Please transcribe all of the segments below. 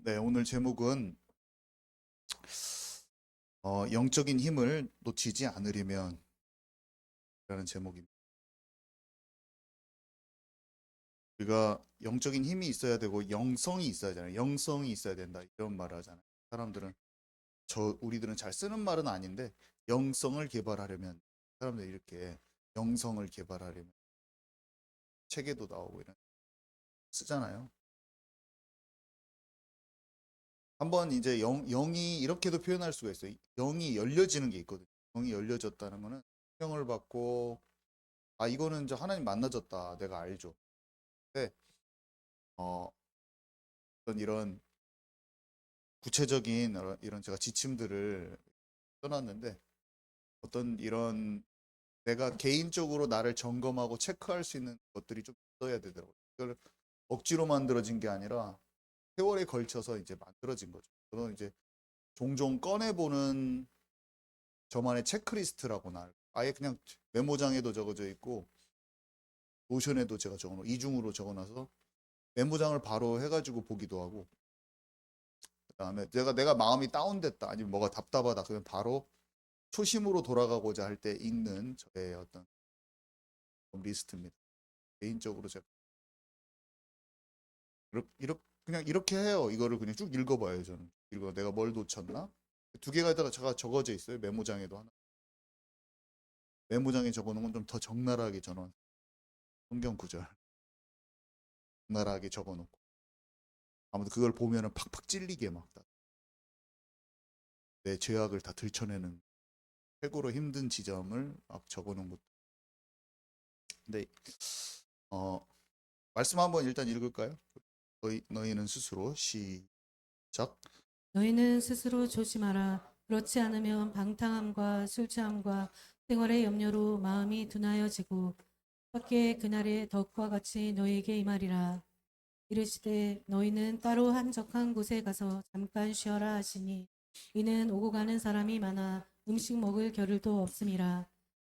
네, 오늘 제목은 영적인 힘을 놓치지 않으려면 라는 제목입니다. 우리가 영적인 힘이 있어야 되고 영성이 있어야 되잖아요. 영성이 있어야 된다. 이런 말을 하잖아요. 사람들은 우리들은 잘 쓰는 말은 아닌데 영성을 개발하려면 사람들이 이렇게 영성을 개발하려면 책에도 나오고 이런 쓰잖아요. 한번 이제 영이 이렇게도 표현할 수가 있어요. 영이 열려지는 게 있거든요. 영이 열려졌다는 거는 성령을 받고 이거는 이제 하나님 만나졌다. 내가 알죠. 근데 어, 어떤 이런 구체적인 이런 제가 지침들을 써놨는데 어떤 이런 내가 개인적으로 나를 점검하고 체크할 수 있는 것들이 좀 있어야 되더라고요. 이걸 억지로 만들어진 게 아니라 세월에 걸쳐서 이제 만들어진 거죠. 저는 이제 종종 꺼내보는 저만의 체크리스트라고 아예 그냥 메모장에도 적어져 있고 노션에도 제가 적어놓고 이중으로 적어놔서 메모장을 바로 해가지고 보기도 하고 그다음에 내가 마음이 다운됐다 아니면 뭐가 답답하다 그러면 바로 초심으로 돌아가고자 할 때 읽는 저의 어떤 리스트입니다. 개인적으로 제가 그냥 이렇게 해요. 이거를 그냥 쭉 읽어봐요. 저는 읽어 내가 뭘 놓쳤나? 두 개가 다가 제가 적어져 있어요. 메모장에도 하나. 메모장에 적어놓은 건 좀 더 적나라하게 전원 성경 구절 적나라하게 적어놓고 아무튼 그걸 보면은 팍팍 찔리게 막 내 죄악을 다 들춰내는 최고로 힘든 지점을 막 적어놓은 것도. 근데 어 말씀 한번 일단 읽을까요? 너희는 스스로 시작. 너희는 스스로 조심하라. 그렇지 않으면 방탕함과 술 취함과 생활의 염려로 마음이 둔하여지고 밖에 그날의 덕과 같이 너희에게 임하리라. 이르시되 너희는 따로 한적한 곳에 가서 잠깐 쉬어라 하시니 이는 오고 가는 사람이 많아 음식 먹을 겨를도 없음이라.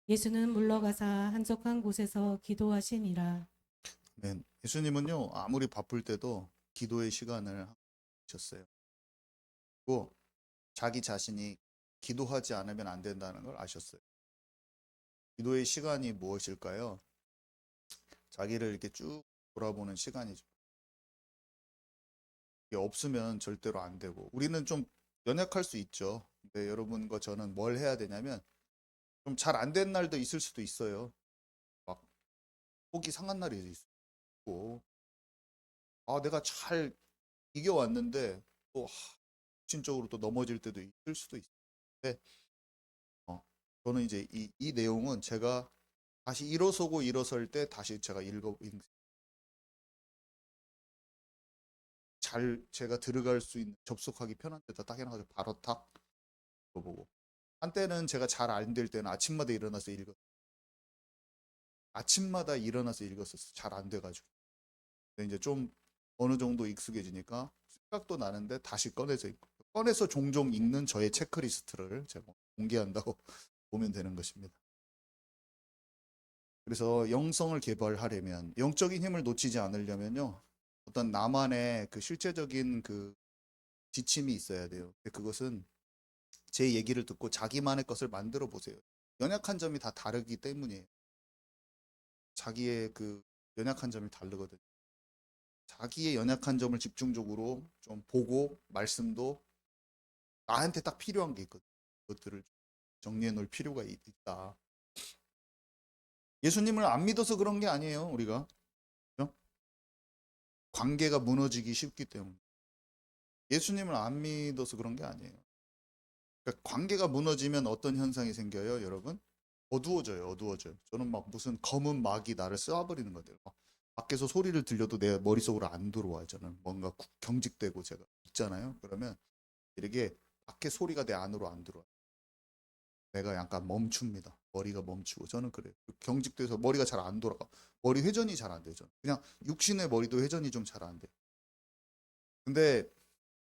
예수는 물러가사 한적한 곳에서 기도하시니라. 네, 예수님은요 아무리 바쁠 때도 기도의 시간을 하셨어요. 그리고 자기 자신이 기도하지 않으면 안 된다는 걸 아셨어요. 기도의 시간이 무엇일까요? 자기를 이렇게 쭉 돌아보는 시간이죠. 이게 없으면 절대로 안 되고 우리는 좀 연약할 수 있죠. 근데 여러분과 저는 뭘 해야 되냐면 좀 잘 안 된 날도 있을 수도 있어요. 막 속이 상한 날이 있고 내가 잘 이겨왔는데 또 정신적으로 또 넘어질 때도 있을 수도 있는데 저는 이제 이 내용은 제가 다시 일어서고 일어설 때 다시 제가 잘 제가 들어갈 수 있는 접속하기 편한 데다 딱 해놔가지고 바로 탁 읽어보고 한때는 제가 잘 안 될 때는 아침마다 일어나서 아침마다 일어나서 읽었었어. 잘 안 돼가지고. 근데 이제 좀 어느 정도 익숙해지니까 생각도 나는데 다시 꺼내서 읽고 꺼내서 종종 읽는 저의 체크리스트를 제가 공개한다고 보면 되는 것입니다. 그래서 영성을 개발하려면 영적인 힘을 놓치지 않으려면요. 어떤 나만의 그 실제적인 그 지침이 있어야 돼요. 그것은 제 얘기를 듣고 자기만의 것을 만들어 보세요. 연약한 점이 다 다르기 때문이에요. 자기의 그 연약한 점이 다르거든요. 자기의 연약한 점을 집중적으로 좀 보고 말씀도 나한테 딱 필요한 게 있거든요. 그것들을 정리해 놓을 필요가 있다. 예수님을 안 믿어서 그런 게 아니에요, 우리가. 그죠? 관계가 무너지기 쉽기 때문에. 예수님을 안 믿어서 그런 게 아니에요. 그러니까 관계가 무너지면 어떤 현상이 생겨요, 여러분? 어두워져요, 어두워져요. 저는 막 무슨 검은 막이 나를 쏘아버리는 것 같아요. 막 밖에서 소리를 들려도 내 머릿속으로 안 들어와요. 저는 뭔가 경직되고 제가 있잖아요. 그러면 이렇게 밖에 소리가 내 안으로 안 들어와요. 내가 약간 멈춥니다. 머리가 멈추고 저는 그래요. 경직돼서 머리가 잘 안 돌아가. 머리 회전이 잘 안 되죠. 그냥 육신의 머리도 회전이 좀 잘 안 돼요. 근데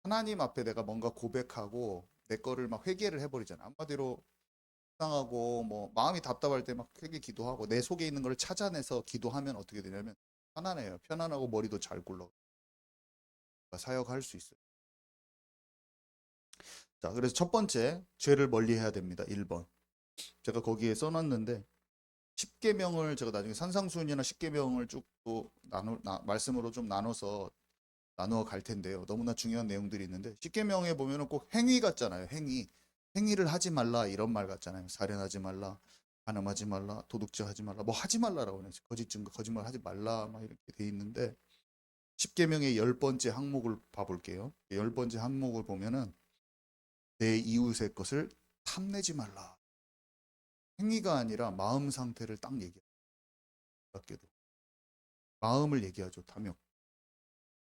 하나님 앞에 내가 뭔가 고백하고 내 거를 막 회개를 해버리잖아. 한마디로 상하고 뭐 마음이 답답할 때 막 회개 기도하고 내 속에 있는 걸 찾아내서 기도하면 어떻게 되냐면 편안해요. 편안하고 머리도 잘 굴러 사역할 수 있어요. 자, 그래서 첫 번째 죄를 멀리해야 됩니다. 1번. 제가 거기에 써놨는데 10계명을 제가 나중에 산상수훈이나 10계명을 쭉 또 말씀으로 좀 나눠서 나누어 갈 텐데요. 너무나 중요한 내용들이 있는데 10계명에 보면은 꼭 행위 같잖아요. 행위를 하지 말라 이런 말 같잖아요. 살인하지 말라, 간음하지 말라, 도둑질 하지 말라, 뭐 하지 말라라고 해요. 거짓 증거, 거짓말 하지 말라 막 이렇게 돼 있는데 10계명의 10번째 항목을 봐볼게요. 10번째 항목을 보면은 내 이웃의 것을 탐내지 말라. 행위가 아니라 마음 상태를 딱 얘기해요. 밖에도 마음을 얘기하죠. 탐욕.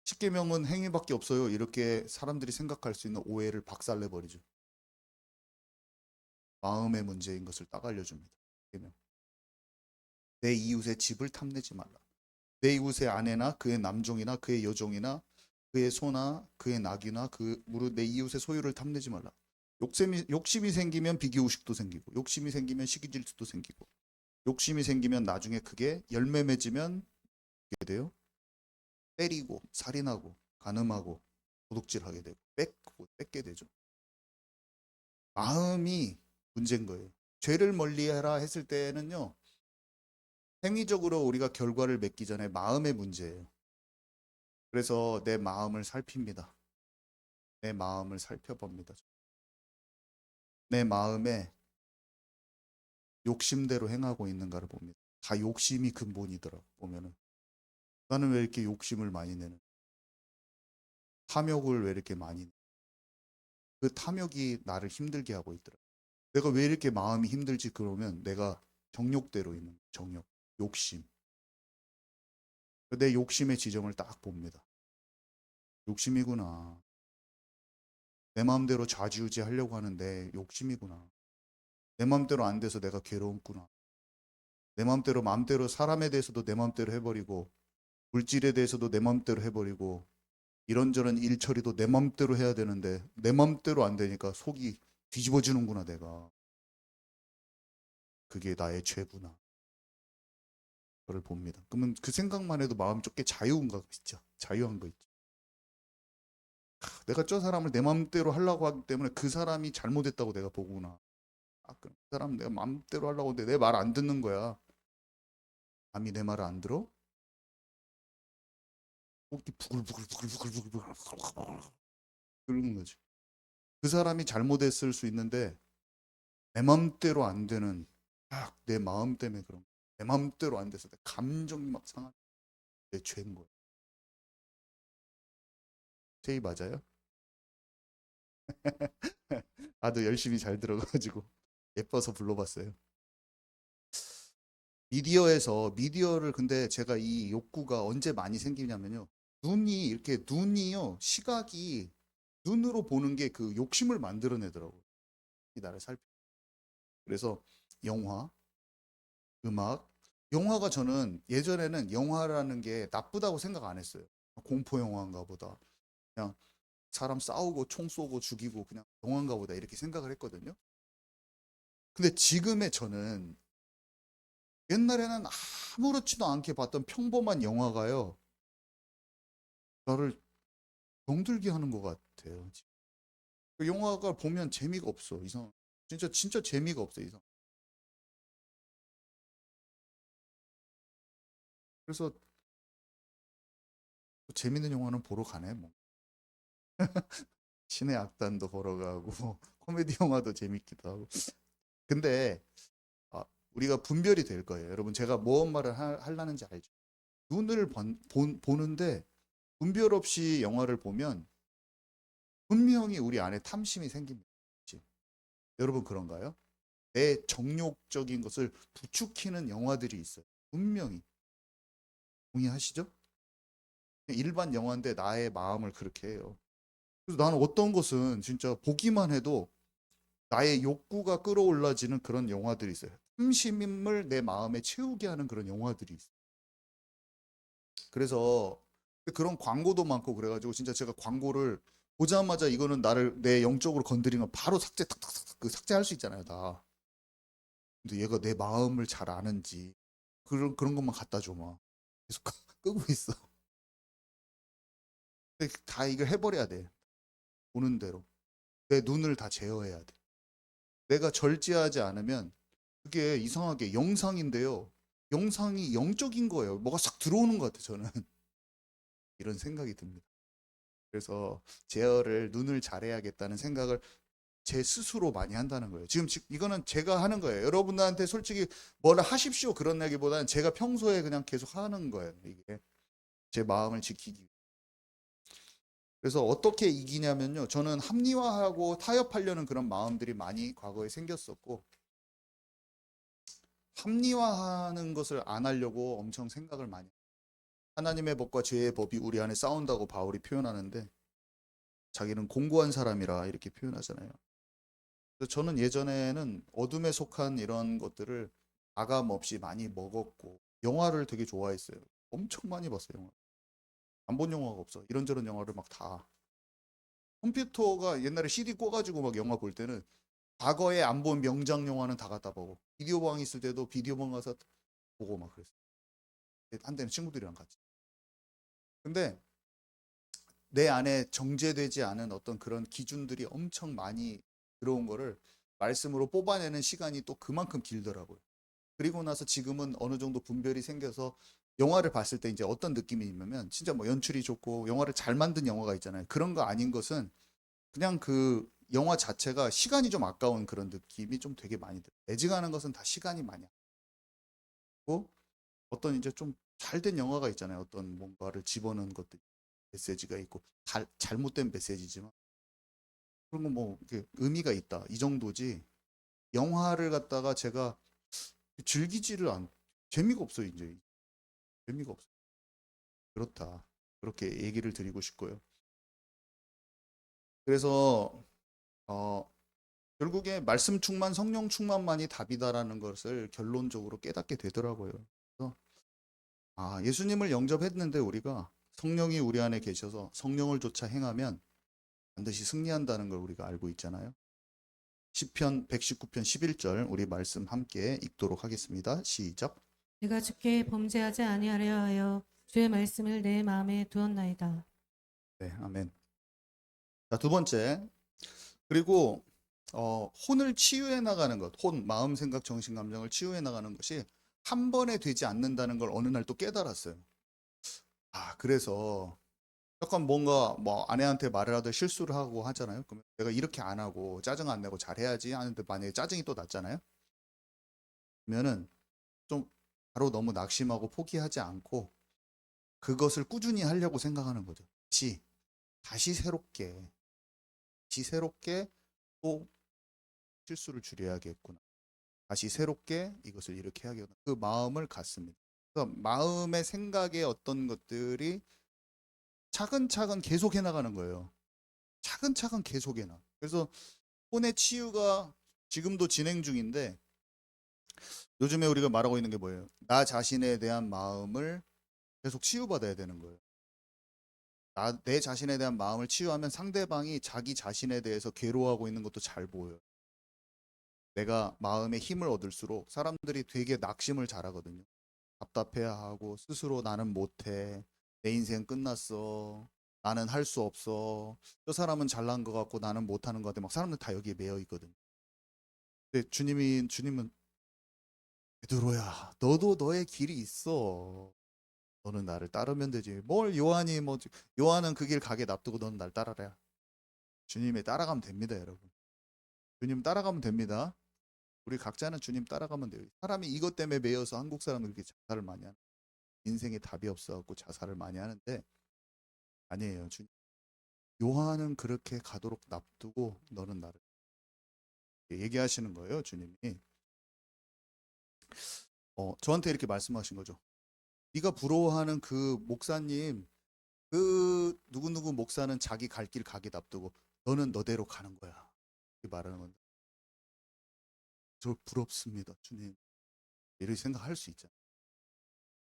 십계명은 행위밖에 없어요. 이렇게 사람들이 생각할 수 있는 오해를 박살내 버리죠. 마음의 문제인 것을 딱 알려줍니다. 십계명. 내 이웃의 집을 탐내지 말라. 내 이웃의 아내나 그의 남종이나 그의 여종이나 그의 소나 그의 낙이나 무릇 내 이웃의 소유를 탐내지 말라. 욕심이 생기면 비교의식도 생기고, 욕심이 생기면 시기질투도 생기고, 욕심이 생기면 나중에 그게 열매 맺으면 어떻게 돼요? 때리고 살인하고 간음하고 도둑질하게 되고 뺏게 되죠. 마음이 문제인 거예요. 죄를 멀리해라 했을 때는요. 행위적으로 우리가 결과를 맺기 전에 마음의 문제예요. 그래서 내 마음을 살핍니다. 내 마음을 살펴봅니다. 내 마음에 욕심대로 행하고 있는가를 봅니다. 다 욕심이 근본이더라고 보면은. 나는 왜 이렇게 욕심을 많이 내는? 탐욕을 왜 이렇게 많이 내? 그 탐욕이 나를 힘들게 하고 있더라. 내가 왜 이렇게 마음이 힘들지? 그러면 내가 정욕대로 있는 정욕, 욕심. 내 욕심의 지점을 딱 봅니다. 욕심이구나. 내 마음대로 좌지우지 하려고 하는데 욕심이구나. 내 마음대로 안 돼서 내가 괴로웠구나. 내 마음대로 사람에 대해서도 내 마음대로 해버리고 물질에 대해서도 내 마음대로 해버리고 이런저런 일 처리도 내 마음대로 해야 되는데 내 마음대로 안 되니까 속이 뒤집어지는구나 내가. 그게 나의 죄구나. 그걸 봅니다. 그러면 그 생각만 해도 마음 좁게 자유한 거 있죠. 자유한 거 있죠. 내가 저 사람을 내 마음대로 하려고 하기 때문에 그 사람이 잘못했다고 내가 보구나. 그 사람 내가 마음대로 하려고 하는데 내 말 안 듣는 거야. 남이 내 말을 안 들어? 속이 부글부글부글부글부글 그러는 거지. 그 사람이 잘못했을 수 있는데 내 마음대로 안 되는 딱 내 마음 때문에 그런 거야. 내 마음대로 안 돼서 내 감정이 막 상한 내 죄인 거야. 제이 맞아요? 나도 열심히 잘 들어가지고 예뻐서 불러봤어요. 미디어를 근데 제가 이 욕구가 언제 많이 생기냐면요. 눈이요. 시각이 눈으로 보는 게 그 욕심을 만들어내더라고요. 이 나를 살피. 그래서 영화, 음악, 영화가 저는 예전에는 영화라는 게 나쁘다고 생각 안 했어요. 공포 영화인가 보다. 그냥 사람 싸우고 총 쏘고 죽이고 그냥 영화인가 보다 이렇게 생각을 했거든요. 근데 지금의 저는 옛날에는 아무렇지도 않게 봤던 평범한 영화가요. 나를 병들게 하는 것 같아요. 그 영화가 보면 재미가 없어. 이상. 진짜 재미가 없어. 이상. 그래서 재밌는 영화는 보러 가네. 뭐. 신의 악단도 보러 가고 코미디 영화도 재밌기도 하고. 근데 우리가 분별이 될 거예요. 여러분 제가 뭔 말을 하려는지 알죠? 눈을 보는데 분별 없이 영화를 보면 분명히 우리 안에 탐심이 생깁니다. 그치? 여러분 그런가요? 내 정욕적인 것을 부추기는 영화들이 있어요. 분명히. 동의하시죠? 일반 영화인데 나의 마음을 그렇게 해요. 그래서 나는 어떤 것은 진짜 보기만 해도 나의 욕구가 끌어올라지는 그런 영화들이 있어요. 탐심을 내 마음에 채우게 하는 그런 영화들이 있어요. 그래서 그런 광고도 많고 그래가지고 진짜 제가 광고를 보자마자 이거는 나를 내 영적으로 건드리면 바로 탁탁탁탁 그 삭제할 수 있잖아요, 다. 근데 얘가 내 마음을 잘 아는지 그런 것만 갖다 줘 막. 계속 끄고 있어. 근데 다 이걸 해버려야 돼. 보는 대로. 내 눈을 다 제어해야 돼. 내가 절제하지 않으면 그게 이상하게 영상인데요. 영상이 영적인 거예요. 뭐가 싹 들어오는 것 같아 저는. 이런 생각이 듭니다. 그래서 제어를 눈을 잘해야겠다는 생각을 제 스스로 많이 한다는 거예요. 지금 이거는 제가 하는 거예요. 여러분들한테 솔직히 뭐라 하십시오 그런 얘기보다는 제가 평소에 그냥 계속 하는 거예요. 이게 제 마음을 지키기 위해. 그래서 어떻게 이기냐면요. 저는 합리화하고 타협하려는 그런 마음들이 많이 과거에 생겼었고 합리화하는 것을 안 하려고 엄청 생각을 많이 해요. 하나님의 법과 죄의 법이 우리 안에 싸운다고 바울이 표현하는데 자기는 공고한 사람이라 이렇게 표현하잖아요. 그래서 저는 예전에는 어둠에 속한 이런 것들을 가감 없이 많이 먹었고 영화를 되게 좋아했어요. 엄청 많이 봤어요. 영화. 안 본 영화가 없어. 이런저런 영화를 막 다. 컴퓨터가 옛날에 CD 꽂아가지고 막 영화 볼 때는 과거에 안 본 명작 영화는 다 갖다 보고 비디오 방 있을 때도 비디오 방 가서 보고 막 그랬어요. 한때는 친구들이랑 같이. 근데 내 안에 정제되지 않은 어떤 그런 기준들이 엄청 많이 들어온 거를 말씀으로 뽑아내는 시간이 또 그만큼 길더라고요. 그리고 나서 지금은 어느 정도 분별이 생겨서 영화를 봤을 때 이제 어떤 느낌이 있냐면 진짜 뭐 연출이 좋고 영화를 잘 만든 영화가 있잖아요. 그런 거 아닌 것은 그냥 그 영화 자체가 시간이 좀 아까운 그런 느낌이 좀 되게 많이 들어요. 애증하는 것은 다 시간이 많이 아깝고 어떤 이제 좀 잘된 영화가 있잖아요. 어떤 뭔가를 집어넣은 것들 메시지가 있고 잘못된 메시지지만 그런 거 뭐 의미가 있다 이 정도지 영화를 갖다가 제가 즐기지를 않 재미가 없어요 이제 재미가 없어 그렇다 그렇게 얘기를 드리고 싶고요. 그래서 결국에 말씀 충만 성령 충만만이 답이다라는 것을 결론적으로 깨닫게 되더라고요. 그래서 예수님을 영접했는데 우리가 성령이 우리 안에 계셔서 성령을 쫓아 행하면 반드시 승리한다는 걸 우리가 알고 있잖아요. 시편 119편 11절 우리 말씀 함께 읽도록 하겠습니다. 시작. 내가 주께 범죄하지 아니하려 하여 주의 말씀을 내 마음에 두었나이다. 네, 아멘. 자, 두 번째. 그리고 혼을 치유해 나가는 것, 혼, 마음, 생각, 정신, 감정을 치유해 나가는 것이 한 번에 되지 않는다는 걸 어느 날 또 깨달았어요. 그래서 약간 뭔가 뭐 아내한테 말을 하다 실수를 하고 하잖아요. 그러면 내가 이렇게 안 하고 짜증 안 내고 잘해야지 하는데 만약에 짜증이 또 났잖아요. 그러면은 좀 바로 너무 낙심하고 포기하지 않고 그것을 꾸준히 하려고 생각하는 거죠. 다시 새롭게 또 실수를 줄여야겠구나. 다시 새롭게 이것을 이렇게 해야겠구나. 그 마음을 갖습니다. 그래서 마음의 생각의 어떤 것들이 차근차근 계속해 나가는 거예요. 차근차근 계속해 나. 그래서 혼의 치유가 지금도 진행 중인데 요즘에 우리가 말하고 있는 게 뭐예요? 나 자신에 대한 마음을 계속 치유받아야 되는 거예요. 내 자신에 대한 마음을 치유하면 상대방이 자기 자신에 대해서 괴로워하고 있는 것도 잘 보여요. 내가 마음의 힘을 얻을수록 사람들이 되게 낙심을 잘하거든요. 답답해하고 스스로 나는 못해. 내 인생 끝났어. 나는 할 수 없어. 저 사람은 잘난 것 같고 나는 못하는 것 같아. 막 사람들 다 여기에 매여 있거든요. 근데 주님은 베드로야, 너도 너의 길이 있어. 너는 나를 따르면 되지. 뭘 요한이 요한은 그 길 가게 놔두고 너는 날 따라라. 주님에 따라가면 됩니다, 여러분. 주님 따라가면 됩니다. 우리 각자는 주님 따라가면 돼요. 사람이 이것 때문에 매여서 한국 사람은 그렇게 자살을 많이 하는 인생에 답이 없어갖고 자살을 많이 하는데 아니에요. 주님. 요한은 그렇게 가도록 놔두고 너는 나를 얘기하시는 거예요, 주님이. 저한테 이렇게 말씀하신 거죠. 네가 부러워하는 그 목사님, 그 누구누구 목사는 자기 갈 길 가게 놔두고 너는 너대로 가는 거야. 이렇게 말하는 건데 저 부럽습니다, 주님. 이렇게 생각할 수 있잖아요.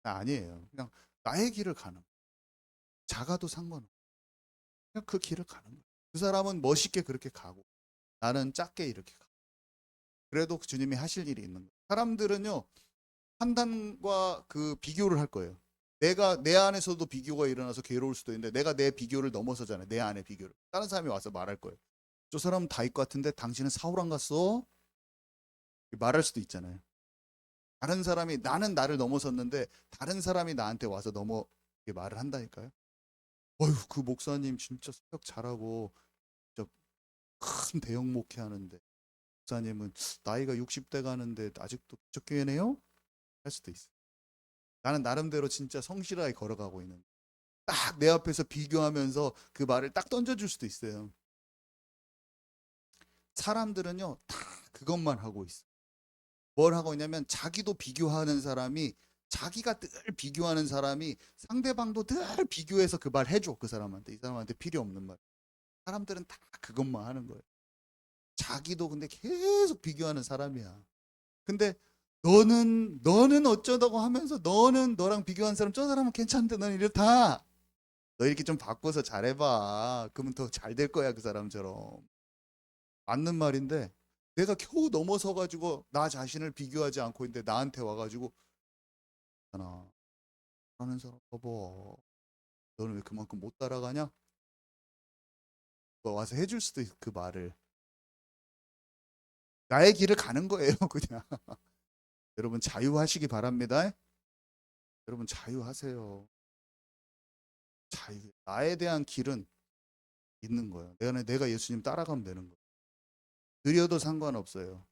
아니에요. 그냥 나의 길을 가는 거예요. 작아도 상관없어요. 그냥 그 길을 가는 거예요. 그 사람은 멋있게 그렇게 가고 나는 작게 이렇게 가고 그래도 주님이 하실 일이 있는 거예요. 사람들은요 판단과 그 비교를 할 거예요. 내가 내 안에서도 비교가 일어나서 괴로울 수도 있는데 내가 내 비교를 넘어서잖아요. 내 안의 비교를 다른 사람이 와서 말할 거예요. 저 사람은 다윗 같은데 당신은 사울 안 갔어? 말할 수도 있잖아요. 다른 사람이 나는 나를 넘어섰는데 다른 사람이 나한테 와서 이렇게 말을 한다니까요. 어휴, 그 목사님 진짜 사역 잘하고 진짜 큰 대형 목회하는데 목사님은 나이가 60대 가는데 아직도 기적교회네요? 할 수도 있어. 나는 나름대로 진짜 성실하게 걸어가고 있는. 딱 내 앞에서 비교하면서 그 말을 딱 던져줄 수도 있어요. 사람들은요 다 그것만 하고 있어. 뭘 하고 있냐면 자기도 비교하는 사람이 자기가 늘 비교하는 사람이 상대방도 늘 비교해서 그 말 해줘. 그 사람한테 이 사람한테 필요 없는 말. 사람들은 다 그것만 하는 거예요. 자기도 근데 계속 비교하는 사람이야. 근데 너는 어쩌다고 하면서 너는 너랑 비교한 사람 저 사람은 괜찮은데 넌 이렇다. 너 이렇게 좀 바꿔서 잘해봐. 그러면 더 잘 될 거야 그 사람처럼. 맞는 말인데 내가 겨우 넘어서 가지고 나 자신을 비교하지 않고 있는데 나한테 와가지고 하나 하는 사람 봐봐. 너는 왜 그만큼 못 따라가냐? 뭐 와서 해줄 수도 있고 그 말을 나의 길을 가는 거예요 그냥. 여러분 자유하시기 바랍니다. 여러분 자유하세요. 자유. 나에 대한 길은 있는 거예요. 내가 예수님 따라가면 되는 거예요. 느려도 상관없어요.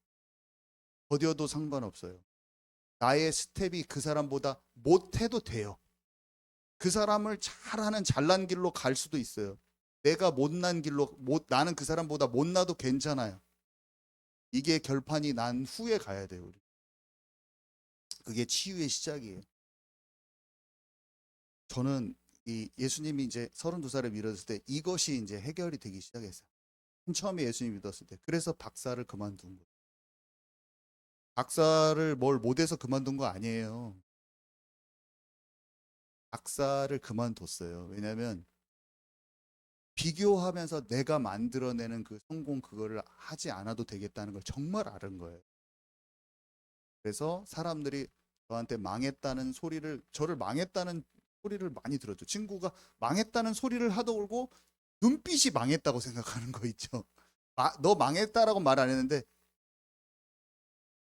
더뎌도 상관없어요. 나의 스텝이 그 사람보다 못해도 돼요. 그 사람을 잘하는 잘난 길로 갈 수도 있어요. 내가 못난 길로 나는 그 사람보다 못나도 괜찮아요. 이게 결판이 난 후에 가야 돼요. 우리. 그게 치유의 시작이에요. 저는 이 예수님이 이제 32살에 믿었을 때 이것이 이제 해결이 되기 시작했어요. 처음에 예수님 믿었을 때. 그래서 박사를 그만둔 거예요. 박사를 뭘 못해서 그만둔 거 아니에요. 박사를 그만뒀어요. 왜냐하면 비교하면서 내가 만들어내는 그 성공 그거를 하지 않아도 되겠다는 걸 정말 아는 거예요. 그래서 사람들이 저한테 망했다는 소리를 저를 망했다는 소리를 많이 들었죠. 친구가 망했다는 소리를 하더라도 눈빛이 망했다고 생각하는 거 있죠. 너 망했다라고 말 안 했는데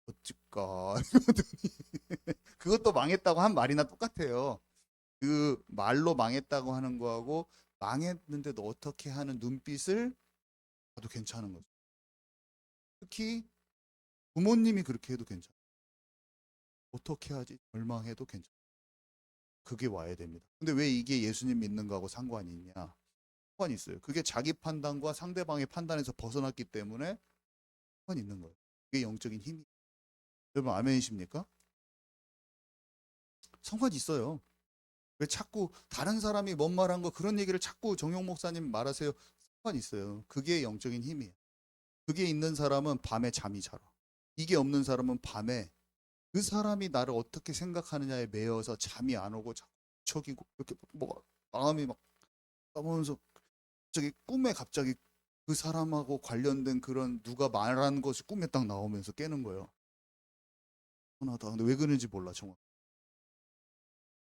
어찌까 그것도 망했다고 한 말이나 똑같아요. 그 말로 망했다고 하는 거하고 망했는데도 어떻게 하는 눈빛을 봐도 괜찮은 거죠. 특히 부모님이 그렇게 해도 괜찮아요. 어떻게 하지? 절망해도 괜찮아요. 그게 와야 됩니다. 근데 왜 이게 예수님 믿는 거하고 상관이 있냐? 상관이 있어요. 그게 자기 판단과 상대방의 판단에서 벗어났기 때문에 상관이 있는 거예요. 그게 영적인 힘이. 여러분 아멘이십니까? 상관이 있어요. 왜 자꾸 다른 사람이 뭔 말한 거 그런 얘기를 자꾸 정용 목사님 말하세요. 상관이 있어요. 그게 영적인 힘이에요. 그게 있는 사람은 밤에 잠이 잘 와. 이게 없는 사람은 밤에 그 사람이 나를 어떻게 생각하느냐에 매여서 잠이 안 오고 자꾸 척이고 이렇게 뭐 마음이 막 떠면서 갑자기 꿈에 갑자기 그 사람하고 관련된 그런 누가 말하는 것이 꿈에 딱 나오면서 깨는 거예요. 하나다. 근데 왜 그런지 몰라 정말.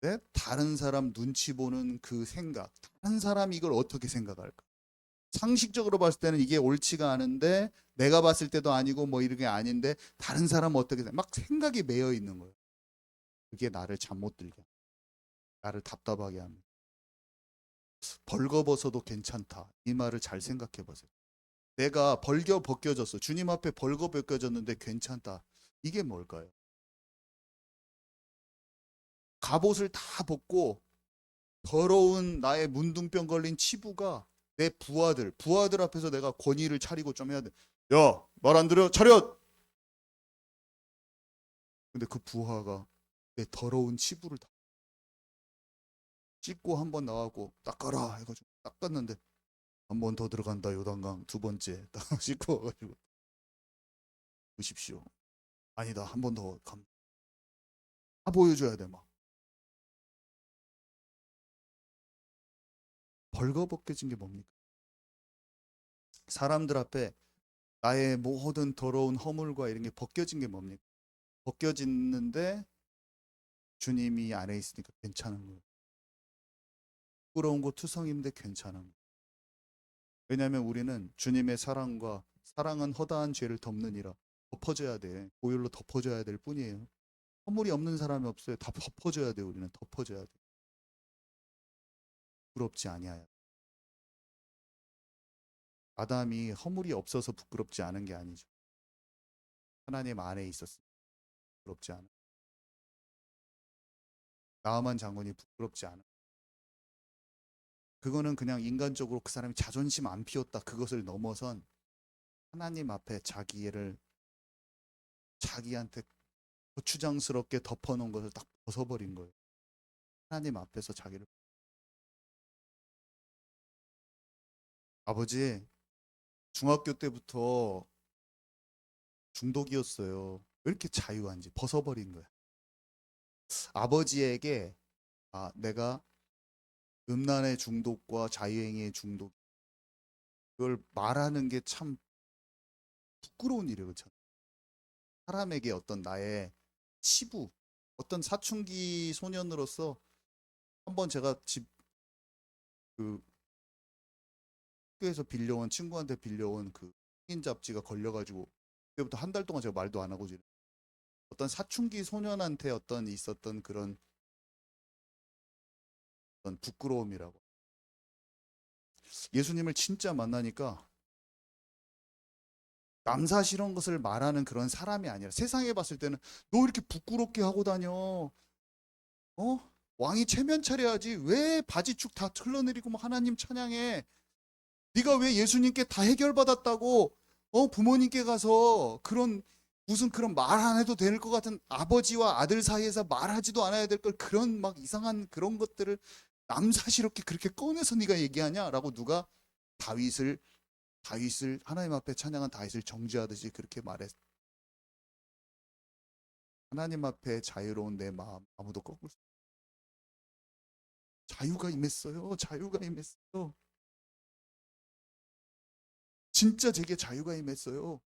네? 다른 사람 눈치 보는 그 생각, 다른 사람이 이걸 어떻게 생각할까? 상식적으로 봤을 때는 이게 옳지가 않은데 내가 봤을 때도 아니고 뭐 이런 게 아닌데 다른 사람은 어떻게 막 생각이 매여 있는 거예요. 그게 나를 잠 못 들게, 나를 답답하게 합니다. 벌거벗어도 괜찮다. 이 말을 잘 생각해 보세요. 내가 벗겨졌어. 주님 앞에 벗겨졌는데 괜찮다. 이게 뭘까요? 갑옷을 다 벗고 더러운 나의 문둥병 걸린 치부가 내 부하들 앞에서 내가 권위를 차리고 좀 해야 돼. 야, 말 안 들어? 차렷! 근데 그 부하가 내 더러운 치부를 다 씻고 한 번 나가고 닦아라 해가지고 닦았는데 한 번 더 들어간다 요단강 두 번째 딱 씻고 와가지고 보십시오. 아니다 한 번 더 다 보여줘야 돼 막. 벌거벗겨진 게 뭡니까? 사람들 앞에 나의 모든 더러운 허물과 이런 게 벗겨진 게 뭡니까? 벗겨지는데 주님이 안에 있으니까 괜찮은 거예요. 부끄러운 거 투성인데 괜찮은 거예요. 왜냐하면 우리는 주님의 사랑과 사랑은 허다한 죄를 덮느니라 덮어줘야 돼. 보혈로 덮어줘야 될 뿐이에요. 허물이 없는 사람이 없어요. 다 덮어줘야 돼. 우리는 덮어줘야 돼. 부끄럽지 아니하여. 아담이 허물이 없어서 부끄럽지 않은 게 아니죠. 하나님 안에 있었으니 부끄럽지 않아. 나아만 장군이 부끄럽지 않아. 그거는 그냥 인간적으로 그 사람이 자존심 안 피웠다. 그것을 넘어선 하나님 앞에 자기한테 고추장스럽게 덮어놓은 것을 딱 벗어버린 거예요. 하나님 앞에서 자기를. 아버지, 중학교 때부터 중독이었어요. 왜 이렇게 자유한지 벗어버린 거야. 아버지에게 내가 음란의 중독과 자유행위의 중독 그걸 말하는 게 참 부끄러운 일이에요. 그렇죠? 사람에게 어떤 나의 치부, 어떤 사춘기 소년으로서 한번 제가 그 학교에서 빌려온 친구한테 빌려온 그 흑인 잡지가 걸려가지고 그때부터 한 달 동안 제가 말도 안 하고 지내. 어떤 사춘기 소년한테 어떤 있었던 그런 어떤 부끄러움이라고. 예수님을 진짜 만나니까 남사시런 것을 말하는 그런 사람이 아니라 세상에 봤을 때는 너 이렇게 부끄럽게 하고 다녀. 어? 왕이 체면 차려야지. 왜 바지축 다 흘러내리고 뭐 하나님 찬양해. 네가 왜 예수님께 다 해결받았다고 부모님께 가서 그런 무슨 그런 말 안 해도 될 것 같은 아버지와 아들 사이에서 말하지도 않아야 될 걸 그런 막 이상한 그런 것들을 남사시럽게 그렇게 꺼내서 네가 얘기하냐라고 누가 다윗을 하나님 앞에 찬양한 다윗을 정죄하듯이 그렇게 말했. 하나님 앞에 자유로운 내 마음 아무도 꺾을 수. 자유가 임했어요. 자유가 임했어요. 진짜 제게 자유가 임했어요.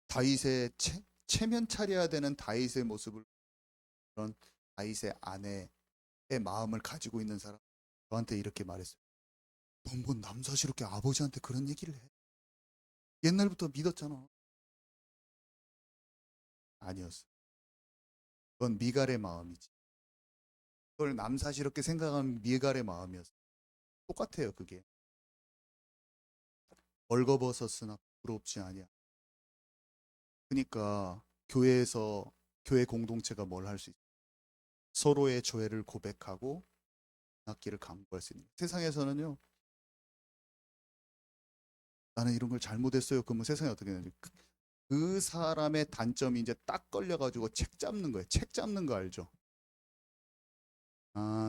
다윗의 체면 차려야 되는 다윗의 모습을 그런 다윗의 아내의 마음을 가지고 있는 사람 저한테 이렇게 말했어요. 넌 뭔 남사스럽게 아버지한테 그런 얘기를 해? 옛날부터 믿었잖아. 아니었어. 그건 미갈의 마음이지. 그걸 남사스럽게 생각하는 미갈의 마음이었어. 똑같아요. 그게 벌거벗었으나 부럽지 아니야. 그러니까 교회 공동체가 뭘 할 수 있어? 서로의 죄를 고백하고 낫기를 강구할 수 있는. 세상에서는요. 나는 이런 걸 잘못했어요. 그러면 세상이 어떻게 되는지. 그 사람의 단점이 이제 딱 걸려가지고 책 잡는 거예요. 책 잡는 거 알죠?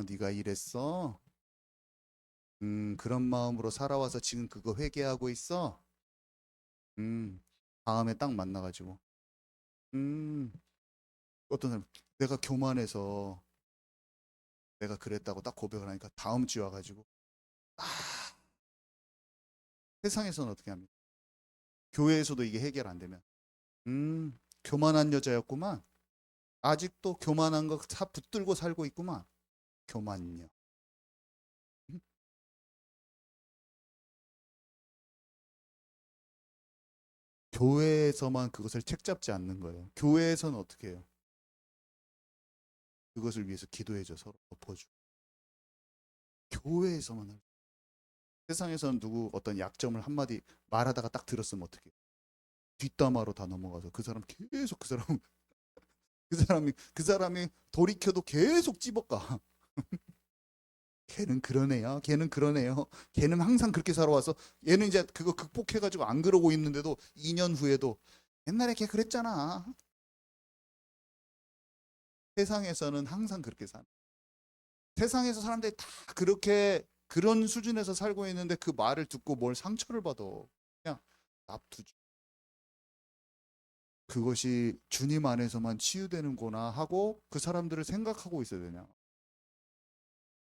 네가 이랬어? 그런 마음으로 살아와서 지금 그거 회개하고 있어? 다음에 딱 만나가지고, 음, 어떤 사람, 내가 교만해서 내가 그랬다고 딱 고백을 하니까 다음 주에 와가지고, 아, 세상에서는 어떻게 합니까? 교회에서도 이게 해결 안 되면, 교만한 여자였구만. 아직도 교만한 거 다 붙들고 살고 있구만. 교만요. 교회에서만 그것을 책잡지 않는 거예요. 교회에서는 어떻게 해요? 그것을 위해서 기도해줘 서로 덮어줘. 교회에서만 할. 세상에서는 누구 어떤 약점을 한마디 말하다가 딱 들었으면 어떻게? 뒷담화로 다 넘어가서 그 사람 계속 그 사람이 돌이켜도 계속 찝어가. 걔는 그런 애야. 걔는 그런 애요. 걔는 항상 그렇게 살아와서 얘는 이제 그거 극복해가지고 안 그러고 있는데도 2년 후에도 옛날에 걔 그랬잖아. 세상에서는 항상 그렇게 사는. 세상에서 사람들이 다 그렇게 그런 수준에서 살고 있는데 그 말을 듣고 뭘 상처를 받아. 그냥 납두죠. 그것이 주님 안에서만 치유되는구나 하고 그 사람들을 생각하고 있어야 되냐.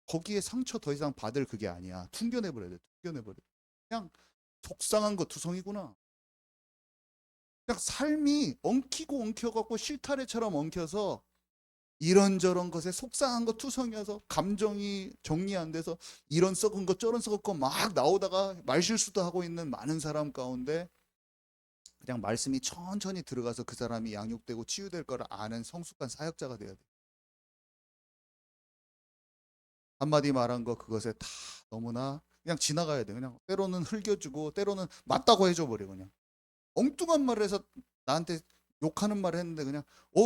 거기에 상처 더 이상 받을 그게 아니야. 퉁겨내버려야 돼. 퉁겨내버려. 그냥 속상한 거 투성이구나. 그냥 삶이 엉키고 엉켜갖고 실타래처럼 엉켜서 이런저런 것에 속상한 거 투성이어서 감정이 정리 안 돼서 이런 썩은 거 저런 썩은 거 막 나오다가 말실수도 하고 있는 많은 사람 가운데 그냥 말씀이 천천히 들어가서 그 사람이 양육되고 치유될 걸 아는 성숙한 사역자가 돼야 돼. 한마디 말한 거 그것에 다 너무나 그냥 지나가야 돼. 그냥 때로는 흘겨주고 때로는 맞다고 해줘 버려 그냥. 엉뚱한 말을 해서 나한테 욕하는 말을 했는데 그냥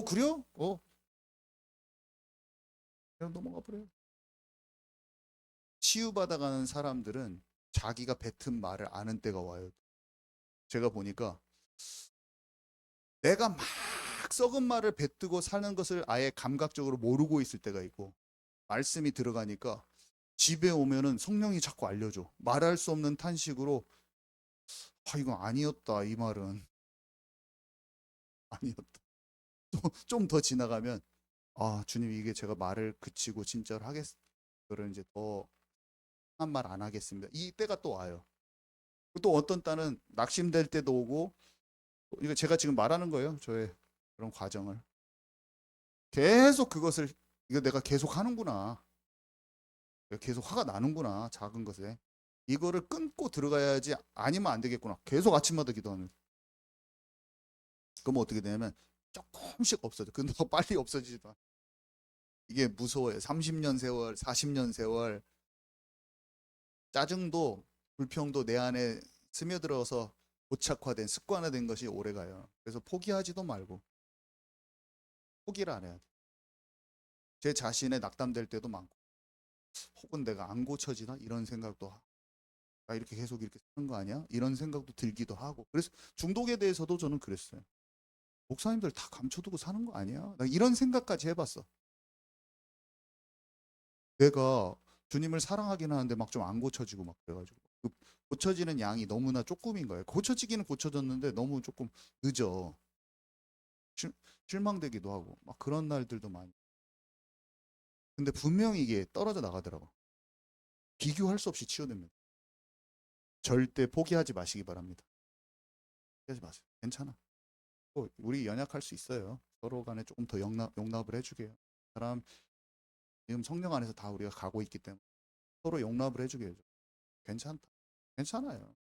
그래요? 그냥 넘어가 버려요. 치유받아가는 사람들은 자기가 뱉은 말을 아는 때가 와요. 제가 보니까 내가 막 썩은 말을 뱉고 사는 것을 아예 감각적으로 모르고 있을 때가 있고 말씀이 들어가니까 집에 오면은 성령이 자꾸 알려줘. 말할 수 없는 탄식으로 이거 아니었다 이 말은 아니었다. 좀 더 지나가면 주님 이게 제가 말을 그치고 진짜로 하겠 그런 이제 더 한 말 안 하겠습니다. 이 때가 또 와요. 또 어떤 때는 낙심될 때도 오고 이거 제가 지금 말하는 거예요. 저의 그런 과정을 계속 그것을 이거 내가 계속 하는구나. 계속 화가 나는구나. 작은 것에 이거를 끊고 들어가야지 아니면 안 되겠구나. 계속 아침마다 기도하는. 그러면 어떻게 되냐면 조금씩 없어져. 근데 더 빨리 없어지지도 않아. 이게 무서워요. 30년 세월, 40년 세월 짜증도 불평도 내 안에 스며들어서 고착화된 습관화된 것이 오래가요. 그래서 포기하지도 말고 포기를 안 해야 돼. 제 자신에 낙담될 때도 많고 혹은 내가 안 고쳐지나 이런 생각도 나 이렇게 계속 이렇게 사는 거 아니야? 이런 생각도 들기도 하고 그래서 중독에 대해서도 저는 그랬어요. 목사님들 다 감춰두고 사는 거 아니야? 나 이런 생각까지 해봤어. 내가 주님을 사랑하긴 하는데 막 좀 안 고쳐지고 막 그래가지고 그 고쳐지는 양이 너무나 조금인 거예요. 고쳐지기는 고쳐졌는데 너무 조금 늦어. 실, 실망되기도 하고 막 그런 날들도 많이. 근데 분명히 이게 떨어져 나가더라고. 비교할 수 없이 치유됩니다. 절대 포기하지 마시기 바랍니다. 포기하지 마세요. 괜찮아. 우리 연약할 수 있어요. 서로 간에 조금 더 용납을 해주게요. 사람 지금 성령 안에서 다 우리가 가고 있기 때문에 서로 용납을 해주게요. 괜찮다. 괜찮아요.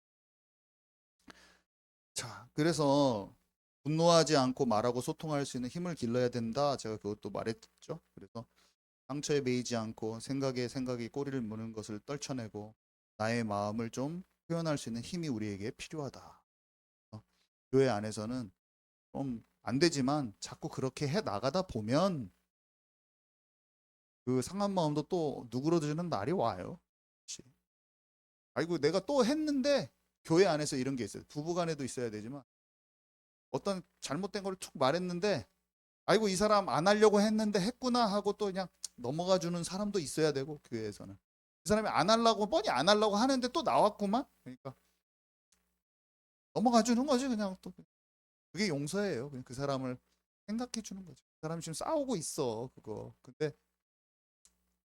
자, 그래서 분노하지 않고 말하고 소통할 수 있는 힘을 길러야 된다. 제가 그것도 말했죠. 그래서 상처에 매이지 않고 생각이 꼬리를 무는 것을 떨쳐내고 나의 마음을 좀 표현할 수 있는 힘이 우리에게 필요하다. 교회 안에서는 좀 안 되지만 자꾸 그렇게 해 나가다 보면 그 상한 마음도 또 누그러지는 날이 와요. 아이고 내가 또 했는데 교회 안에서 이런 게 있어요. 부부간에도 있어야 되지만 어떤 잘못된 걸 툭 말했는데 아이고 이 사람 안 하려고 했는데 했구나 하고 또 그냥 넘어가 주는 사람도 있어야 되고 교회에서는 이 사람이 안 하려고 뻔히 안 하려고 하는데 또 나왔구만. 그러니까 넘어가 주는 거지 그냥 또 그게 용서예요. 그냥 그 사람을 생각해 주는 거죠. 그 사람이 지금 싸우고 있어 그거. 근데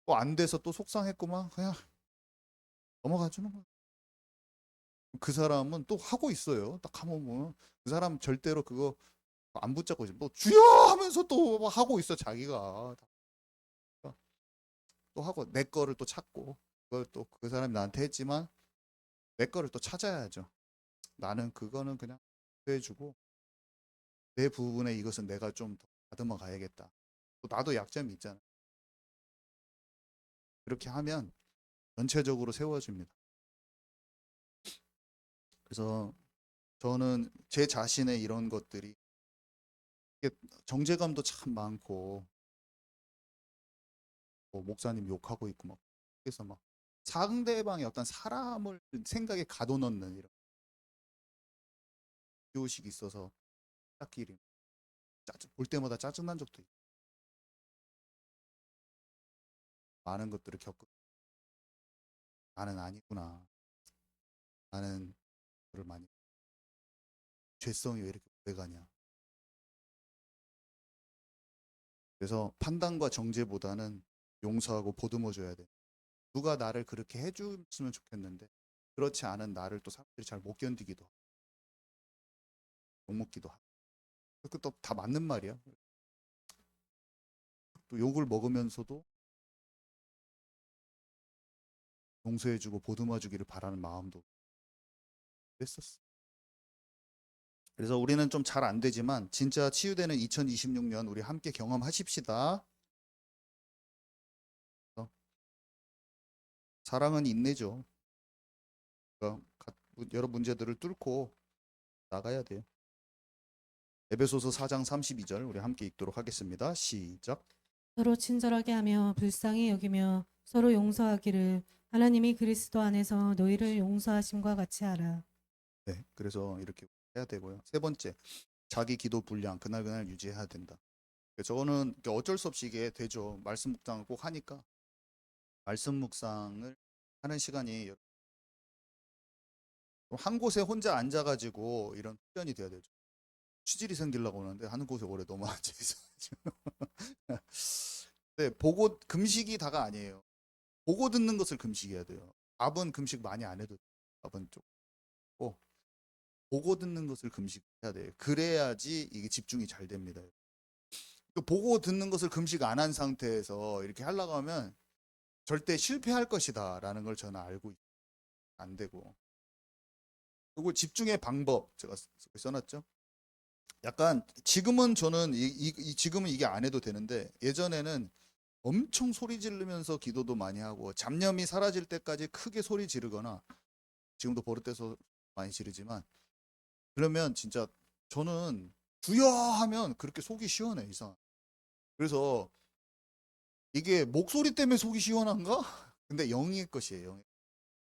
또 안 돼서 또 속상했구만. 그냥 넘어가 주는 거야. 그 사람은 또 하고 있어요. 딱 한번 보면 그 사람 절대로 그거 안 붙잡고 있어. 뭐 주여 하면서 또 하고 있어 자기가. 또 하고 내 거를 또 찾고 그걸 또 그 사람이 나한테 했지만 내 거를 또 찾아야죠. 나는 그거는 그냥 해주고 내 부분에 이것은 내가 좀 더 다듬어 가야겠다. 또 나도 약점이 있잖아. 그렇게 하면 전체적으로 세워집니다. 그래서 저는 제 자신의 이런 것들이 정제감도 참 많고 뭐 목사님 욕하고 있고 막 그래서 막 상대방의 어떤 사람을 생각에 가둬넣는 이런 교식이 있어서 딱끼리 볼 때마다 짜증난 적도 있고 많은 것들을 겪고 나는 아니구나. 나는 그를 많이 죄성이 왜 이렇게 오래가냐. 그래서 판단과 정죄보다는 용서하고 보듬어 줘야 돼. 누가 나를 그렇게 해줬으면 좋겠는데 그렇지 않은 나를 또 사람들이 잘 못 견디기도 하고 욕먹기도 하고 그것도 다 맞는 말이야. 또 욕을 먹으면서도 용서해주고 보듬어주기를 바라는 마음도 그랬었어. 그래서 우리는 좀 잘 안 되지만 진짜 치유되는 2026년 우리 함께 경험하십시다. 사랑은 인내죠. 그러니까 여러 문제들을 뚫고 나가야 돼요. 에베소서 4장 32절 우리 함께 읽도록 하겠습니다. 시작. 서로 친절하게 하며 불쌍히 여기며 서로 용서하기를 하나님이 그리스도 안에서 너희를 용서하심과 같이 하라. 네, 그래서 이렇게 해야 되고요. 세 번째, 자기 기도 분량 그날 유지해야 된다. 저거는 어쩔 수 없이 이게 되죠. 말씀 묵상을 꼭 하니까 말씀 묵상을 하는 시간이 한 곳에 혼자 앉아가지고 이런 훈련이 돼야 되죠. 취질이 생기려고 하는데 한 곳에 오래 너무 앉아 있어가지고. 네, 보고 금식이 다가 아니에요. 보고 듣는 것을 금식해야 돼요. 밥은 금식 많이 안 해도 돼요. 밥은 좀 보고 듣는 것을 금식해야 돼요. 그래야지 이게 집중이 잘 됩니다. 또 보고 듣는 것을 금식 안 한 상태에서 이렇게 하려고 하면 절대 실패할 것이다라는 걸 저는 알고 안 되고. 그리고 집중의 방법 제가 써놨죠. 약간 지금은 저는 지금은 이게 안 해도 되는데 예전에는 엄청 소리 지르면서 기도도 많이 하고 잡념이 사라질 때까지 크게 소리 지르거나 지금도 버릇돼서 많이 지르지만 그러면 진짜 저는 주여 하면 그렇게 속이 시원해 이상. 그래서 이게 목소리 때문에 속이 시원한가? 근데 영의 것이에요. 영의.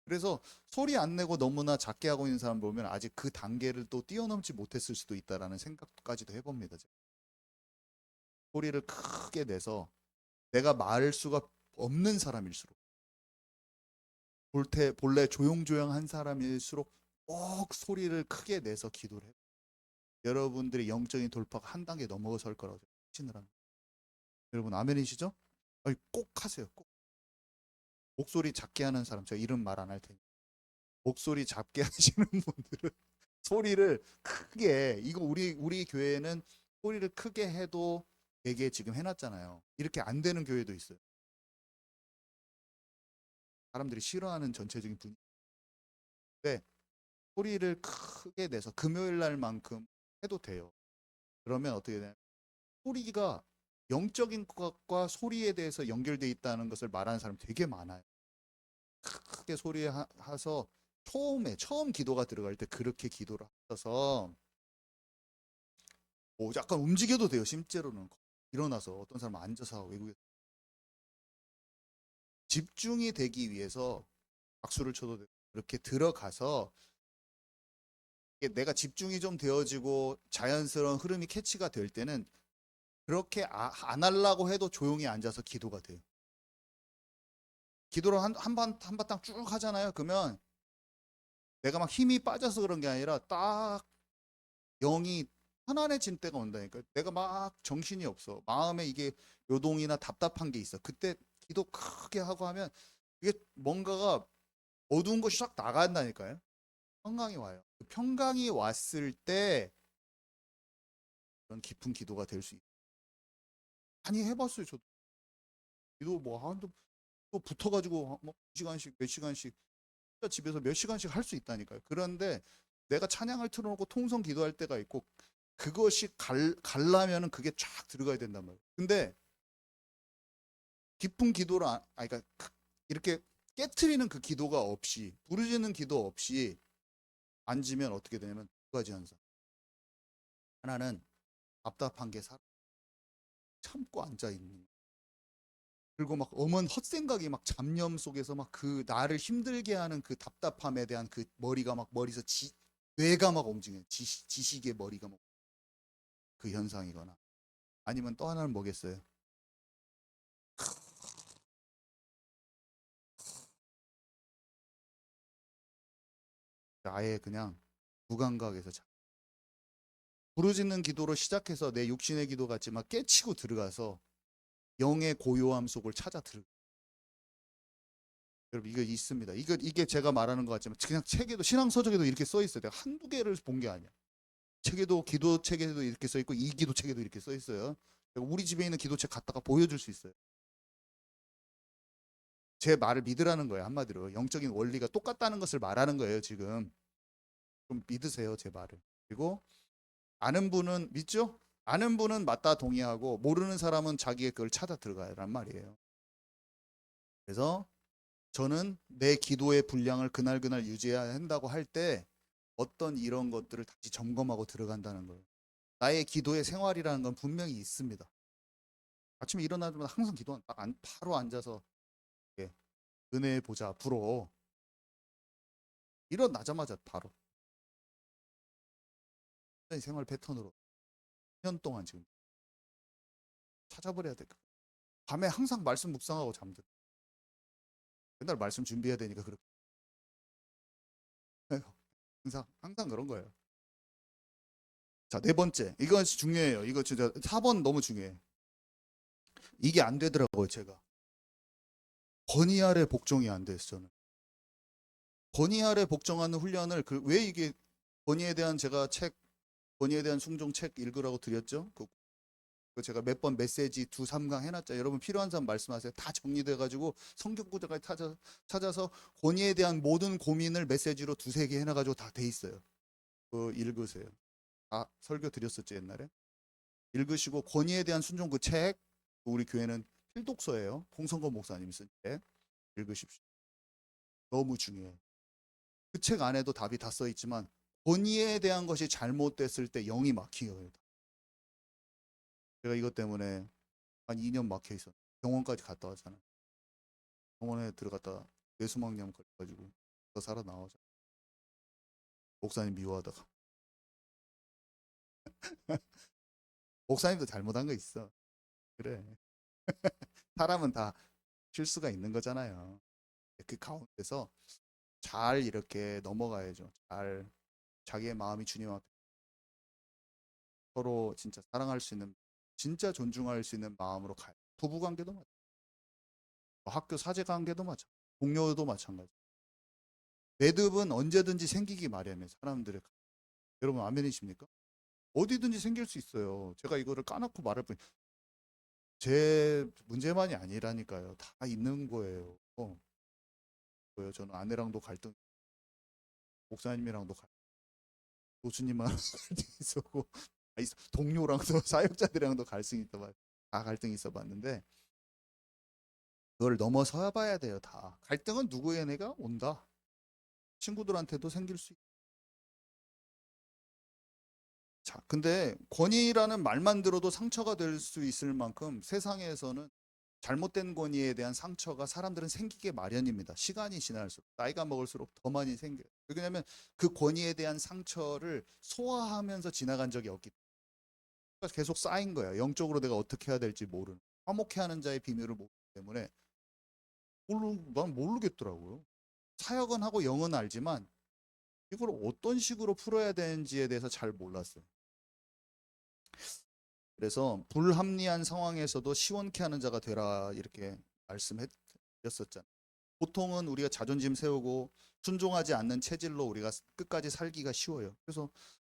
그래서 소리 안 내고 너무나 작게 하고 있는 사람 보면 아직 그 단계를 또 뛰어넘지 못했을 수도 있다라는 생각까지도 해봅니다. 제가. 소리를 크게 내서 내가 말할 수가 없는 사람일수록 본래 조용조용한 사람일수록 꼭 소리를 크게 내서 기도를 해요. 여러분들의 영적인 돌파가 한 단계 넘어설 거라고 확신을 합니다. 여러분 아멘이시죠? 아니, 꼭 하세요. 꼭. 목소리 작게 하는 사람 제가 이름 말 안 할 테니 목소리 작게 하시는 분들은 소리를 크게 이거 우리 교회는 소리를 크게 해도 되게 지금 해놨잖아요. 이렇게 안 되는 교회도 있어요. 사람들이 싫어하는 전체적인 분위기인데 소리를 크게 내서 금요일 날만큼 해도 돼요. 그러면 어떻게 되냐면 소리가 영적인 것과 소리에 대해서 연결돼 있다는 것을 말하는 사람 되게 많아요. 크게 소리해서 처음 기도가 들어갈 때 그렇게 기도를 하셔서 약간 움직여도 돼요. 실제로는 일어나서 어떤 사람은 앉아서 외국에 집중이 되기 위해서 박수를 쳐도 되고 그렇게 들어가서 내가 집중이 좀 되어지고 자연스러운 흐름이 캐치가 될 때는 그렇게 안 하려고 해도 조용히 앉아서 기도가 돼요. 기도를 한바탕 쭉 하잖아요. 그러면 내가 막 힘이 빠져서 그런 게 아니라 딱 영이 편안해진 때가 온다니까. 내가 막 정신이 없어. 마음에 이게 요동이나 답답한 게 있어. 그때 기도 크게 하고 하면 이게 뭔가가 어두운 것이 싹 나간다니까요. 평강이 와요. 그 평강이 왔을 때 그런 깊은 기도가 될 수 있어요. 많이 해봤어요. 저도 기도 또 붙어가지고 뭐 2시간씩 몇 시간씩 집에서 몇 시간씩 할 수 있다니까요. 그런데 내가 찬양을 틀어놓고 통성 기도할 때가 있고 그것이 갈라면은 그게 쫙 들어가야 된단 말이에요. 근데 깊은 기도를 그러니까 이렇게 깨트리는 그 기도가 없이 부르짖는 기도 없이 앉으면 어떻게 되냐면 두 가지 현상. 하나는 답답한 게 참고 앉아 있는. 그리고 막 엄한 헛생각이 막 잡념 속에서 막 그 나를 힘들게 하는 그 답답함에 대한 그 머리가 막 머리에서 뇌가 막 움직여요. 지식의 머리가 막 그 현상이거나 아니면 또 하나는 뭐겠어요? 아예 그냥 무감각에서 부르짖는 기도로 시작해서 내 육신의 기도 같지만 깨치고 들어가서 영의 고요함 속을 찾아 들어. 여러분 이거 있습니다. 이게 제가 말하는 것 같지만 그냥 책에도 신앙 서적에도 이렇게 써 있어요. 내가 한두 개를 본 게 아니야. 책에도 기도 책에도 이렇게 써 있고 이 기도 책에도 이렇게 써 있어요. 우리 집에 있는 기도책 갖다가 보여줄 수 있어요. 제 말을 믿으라는 거예요. 한마디로 영적인 원리가 똑같다는 것을 말하는 거예요. 지금 좀 믿으세요, 제 말을. 그리고 아는 분은 믿죠? 아는 분은 맞다 동의하고 모르는 사람은 자기의 그걸 찾아 들어가란 말이에요. 그래서 저는 내 기도의 분량을 그날 유지해야 한다고 할 때 어떤 이런 것들을 다시 점검하고 들어간다는 거예요. 나의 기도의 생활이라는 건 분명히 있습니다. 아침에 일어나자마자 항상 기도한 바로 앉아서 이렇게 은혜의 보좌 앞으로 일어나자마자 바로 생활 패턴으로 1년 동안 지금 찾아버려야 돼. 밤에 항상 말씀 묵상하고 잠들. 맨날 말씀 준비해야 되니까 그렇게 항상 그런 거예요. 자, 네 번째. 이건 중요해요. 이거 진짜 4번 너무 중요해. 이게 안 되더라고요, 제가. 권위 아래 복종이 안 됐어, 저는. 권위 아래 복종하는 훈련을 왜 이게 권위에 대한 제가 권위에 대한 순종 책 읽으라고 드렸죠? 그 제가 몇 번 메시지 2, 3강 해놨죠. 여러분 필요한 사람 말씀하세요. 다 정리돼가지고 성경 구절까지 찾아서 권위에 대한 모든 고민을 메시지로 2, 3개 해놔가지고 다 돼 있어요. 그 읽으세요. 다 설교 드렸었죠 옛날에. 읽으시고 권위에 대한 순종 그 책, 우리 교회는 필독서예요. 홍성건 목사님이 쓴 책 읽으십시오. 너무 중요해요. 그 책 안에도 답이 다 써 있지만 권위에 대한 것이 잘못됐을 때 영이 막히어요. 제가 이것 때문에 한 2년 막혀 있었. 병원까지 갔다 왔잖아요. 병원에 들어갔다 뇌수막염 걸려가지고 더 살아 나오자. 목사님 미워하다가 목사님도 잘못한 거 있어. 그래. 사람은 다 실수가 있는 거잖아요. 그 가운데서 잘 이렇게 넘어가야죠. 잘 자기의 마음이 주님 앞에 서로 진짜 사랑할 수 있는, 진짜 존중할 수 있는 마음으로 가요. 부부 관계도 마찬가지, 학교 사제 관계도 마찬가지, 동료도 마찬가지. 매듭은 언제든지 생기기 마련해 사람들의. 여러분 아멘이십니까? 어디든지 생길 수 있어요. 제가 이거를 까놓고 말할 뿐. 제 문제만이 아니라니까요. 다 있는 거예요. 저는 아내랑도 갈등, 목사님이랑도 갈등, 교수님만 갈등이 있었고, 동료랑도 사역자들이랑도 갈등이 있어, 다 갈등이 있어봤는데 그걸 넘어서 봐야 돼요. 다 갈등은 누구의 내가 온다. 친구들한테도 생길 수 있다. 자, 근데 권위라는 말만 들어도 상처가 될 수 있을 만큼 세상에서는 잘못된 권위에 대한 상처가 사람들은 생기게 마련입니다. 시간이 지날수록, 나이가 먹을수록 더 많이 생겨요. 왜냐하면 그 권위에 대한 상처를 소화하면서 지나간 적이 없기 때문에 계속 쌓인 거야. 영적으로 내가 어떻게 해야 될지 모르는. 화목해하는 자의 비밀을 모르기 때문에 난 모르겠더라고요. 사역은 하고 영은 알지만 이걸 어떤 식으로 풀어야 되는지에 대해서 잘 몰랐어요. 그래서 불합리한 상황에서도 시원케 하는 자가 되라 이렇게 말씀드렸었잖아요. 보통은 우리가 자존심 세우고 순종하지 않는 체질로 우리가 끝까지 살기가 쉬워요. 그래서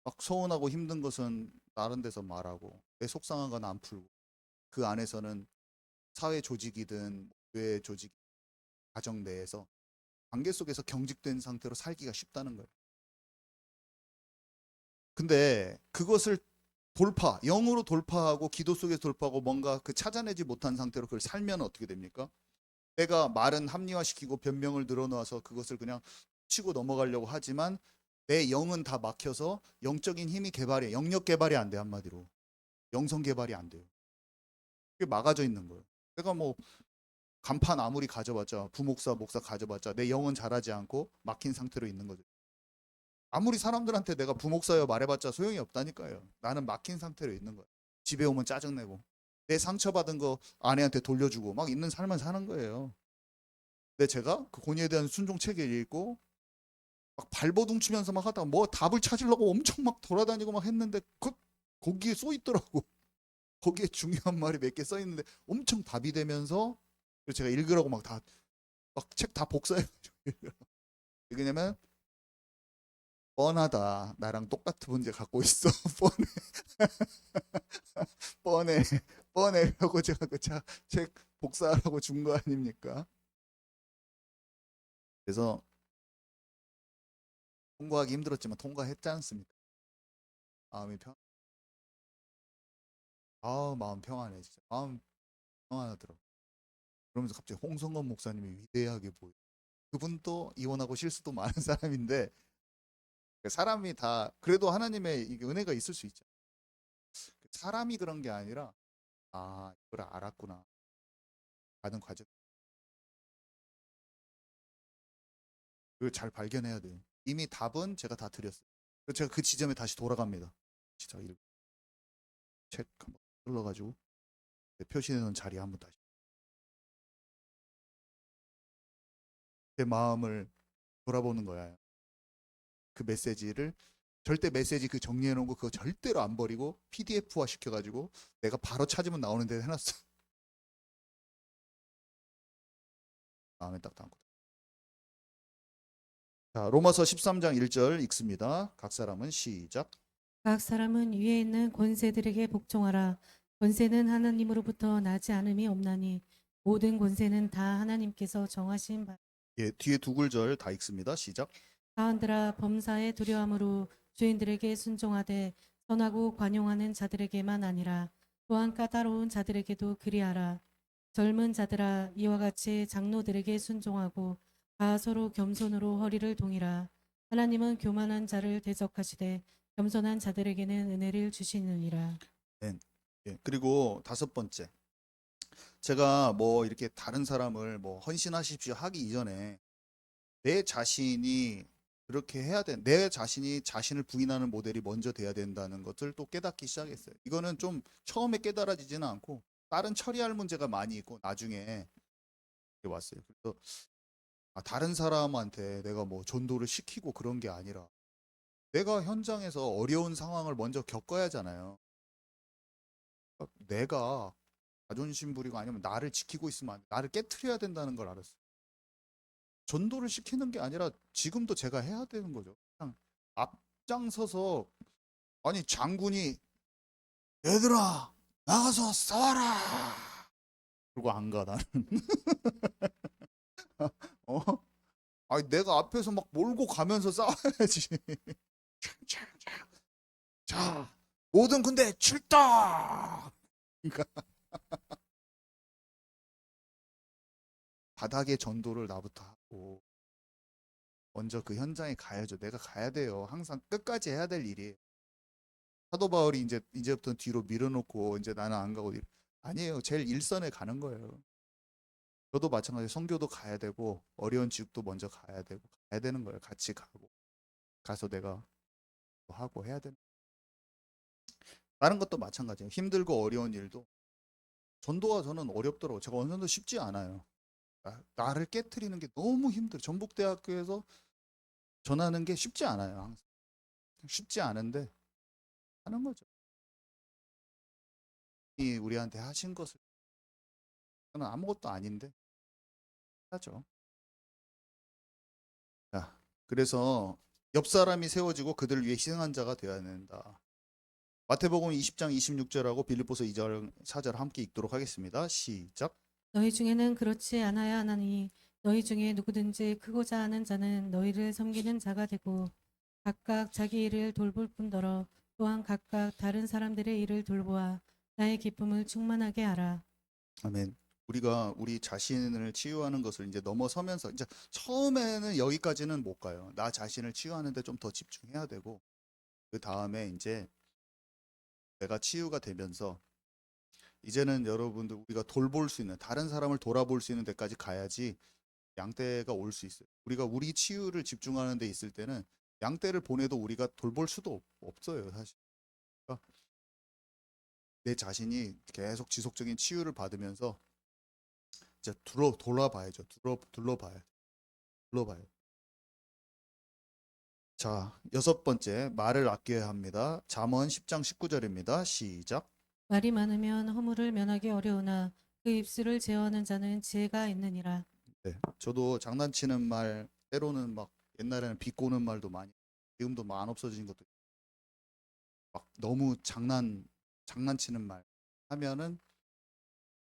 막 서운하고 힘든 것은 다른 데서 말하고 내 속상한 건 안 풀고 그 안에서는 사회 조직이든 교회 조직, 가정 내에서 관계 속에서 경직된 상태로 살기가 쉽다는 거예요. 근데 그것을 영으로 돌파하고 기도 속에서 돌파하고 뭔가 그 찾아내지 못한 상태로 그걸 살면 어떻게 됩니까? 내가 말은 합리화시키고 변명을 늘어놓아서 그것을 그냥 치고 넘어가려고 하지만 내 영은 다 막혀서 영적인 힘이 영역 개발이 안 돼. 한마디로 영성 개발이 안 돼요. 그게 막아져 있는 거예요. 내가 뭐 간판 아무리 가져봤자 목사 가져봤자 내 영은 자라지 않고 막힌 상태로 있는 거죠. 아무리 사람들한테 내가 부목사여 말해봤자 소용이 없다니까요. 나는 막힌 상태로 있는 거예요. 집에 오면 짜증내고 내 상처받은 거 아내한테 돌려주고 막 있는 삶을 사는 거예요. 근데 제가 그 권위에 대한 순종 책을 읽고 막 발버둥 치면서 막 하다가 뭐 답을 찾으려고 엄청 막 돌아다니고 막 했는데 거기에 써 있더라고. 거기에 중요한 말이 몇 개 써 있는데 엄청 답이 되면서 제가 읽으라고 막 책 다 복사해가지고 왜냐면 뻔하다. 나랑 똑같은 문제 갖고 있어. 뻔해. 뻔해. 뻔내려고 제가 그 책 복사하라고 준 거 아닙니까? 그래서 통과하기 힘들었지만 통과했지 않습니까? 마음이 마음 평안해 진짜. 마음 평안하더라고. 그러면서 갑자기 홍성건 목사님이 위대하게 보여. 그분도 이혼하고 실수도 많은 사람인데 사람이 다 그래도 하나님의 이게 은혜가 있을 수 있죠. 사람이 그런 게 아니라 이걸 알았구나 하는 과정. 그걸 잘 발견해야 돼요. 이미 답은 제가 다 드렸어요. 그래서 제가 그 지점에 다시 돌아갑니다. 진짜 책 한번 흘러가지고 표시해놓은 자리에 한번 다시 제 마음을 돌아보는 거야. 그 메시지를 절대 메시지 그 정리해놓은 거 그거 절대로 안 버리고 PDF화 시켜가지고 내가 바로 찾으면 나오는 데 해놨어. 마음에 딱 담고. 자, 로마서 13장 1절 읽습니다. 각 사람은 시작. 각 사람은 위에 있는 권세들에게 복종하라. 권세는 하나님으로부터 나지 않음이 없나니 모든 권세는 다 하나님께서 정하신 바. 예, 뒤에 두 글절 다 읽습니다. 시작. 사원들아 범사에 두려움으로 주인들에게 순종하되 선하고 관용하는 자들에게만 아니라 또한 까다로운 자들에게도 그리하라. 젊은 자들아 이와 같이 장로들에게 순종하고 다 서로 겸손으로 허리를 동이라. 하나님은 교만한 자를 대적하시되 겸손한 자들에게는 은혜를 주시느니라. 네. 예, 그리고 다섯 번째. 제가 뭐 이렇게 다른 사람을 뭐 헌신하십시오 하기 이전에 내 자신이 그렇게 해야 돼. 내 자신이 자신을 부인하는 모델이 먼저 돼야 된다는 것을 또 깨닫기 시작했어요. 이거는 좀 처음에 깨달아지지는 않고 다른 처리할 문제가 많이 있고 나중에 왔어요. 그래서 다른 사람한테 내가 뭐 전도를 시키고 그런 게 아니라 내가 현장에서 어려운 상황을 먼저 겪어야 하잖아요. 내가 자존심 부리고 아니면 나를 지키고 있으면 안 돼. 나를 깨트려야 된다는 걸 알았어요. 전도를 시키는 게 아니라 지금도 제가 해야 되는 거죠. 그냥 앞장서서 아니 장군이 얘들아 나가서 싸워라 그러고 안 가 나는. 어? 아니 내가 앞에서 막 몰고 가면서 싸워야지. 자 모든 군대 출동. 그러니까 바닥의 전도를 나부터 하고 먼저 그 현장에 가야죠. 내가 가야 돼요. 항상 끝까지 해야 될 일이에요. 사도 바울이 이제부터 뒤로 밀어놓고 이제 나는 안 가고 아니에요. 제일 일선에 가는 거예요. 저도 마찬가지. 선교도 가야 되고 어려운 지역도 먼저 가야 되고 가야 되는 거예요. 같이 가고 가서 내가 하고 해야 되는. 다른 것도 마찬가지예요. 힘들고 어려운 일도 전도가 저는 어렵더라고. 제가 어느 정도 쉽지 않아요. 나를 깨트리는 게 너무 힘들어. 전북대학교에서 전하는 게 쉽지 않아요. 항상 쉽지 않은데 하는 거죠. 이 우리한테 하신 것을 저는 아무것도 아닌데 하죠. 자, 그래서 옆 사람이 세워지고 그들을 위해 희생한 자가 되어야 된다. 마태복음 20장 26절하고 빌립보서 2절 4절 함께 읽도록 하겠습니다. 시작. 너희 중에는 그렇지 않아야 하나니 너희 중에 누구든지 크고자 하는 자는 너희를 섬기는 자가 되고 각각 자기 일을 돌볼 뿐더러 또한 각각 다른 사람들의 일을 돌보아 나의 기쁨을 충만하게 하라. 아멘. 우리가 우리 자신을 치유하는 것을 이제 넘어서면서 이제 처음에는 여기까지는 못 가요. 나 자신을 치유하는데 좀 더 집중해야 되고 그 다음에 이제 내가 치유가 되면서 이제는 여러분들 우리가 돌볼 수 있는 다른 사람을 돌아볼 수 있는 데까지 가야지 양떼가 올 수 있어요. 우리가 우리 치유를 집중하는 데 있을 때는 양떼를 보내도 우리가 돌볼 수도 없어요, 사실. 그러니까 내 자신이 계속 지속적인 치유를 받으면서 이제 돌아봐야죠. 둘러봐요. 자, 여섯 번째 말을 아껴야 합니다. 잠언 10장 19절입니다. 시작. 말이 많으면 허물을 면하기 어려우나 그 입술을 제어하는 자는 지혜가 있느니라. 네, 저도 장난치는 말 때로는 막 옛날에는 비꼬는 말도 많이 지금도 막 안 없어진 것도 막 너무 장난치는 말 하면은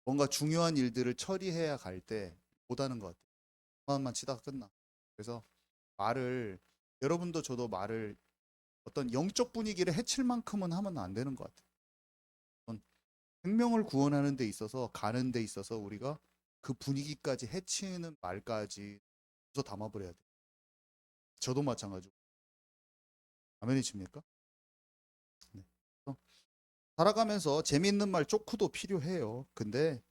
뭔가 중요한 일들을 처리해야 갈 때 못하는 것 같아요. 마음만 치다가 끝나. 그래서 말을 여러분도 저도 말을 어떤 영적 분위기를 해칠 만큼은 하면 안 되는 것 같아요. 어떤 생명을 구원하는 데 있어서 가는 데 있어서 우리가 그 분위기까지 해치는 말까지 서 담아버려야 돼요. 저도 마찬가지고. 아멘이십니까? 네. 그래서 살아가면서 재미있는 말 쪼크도 필요해요. 근데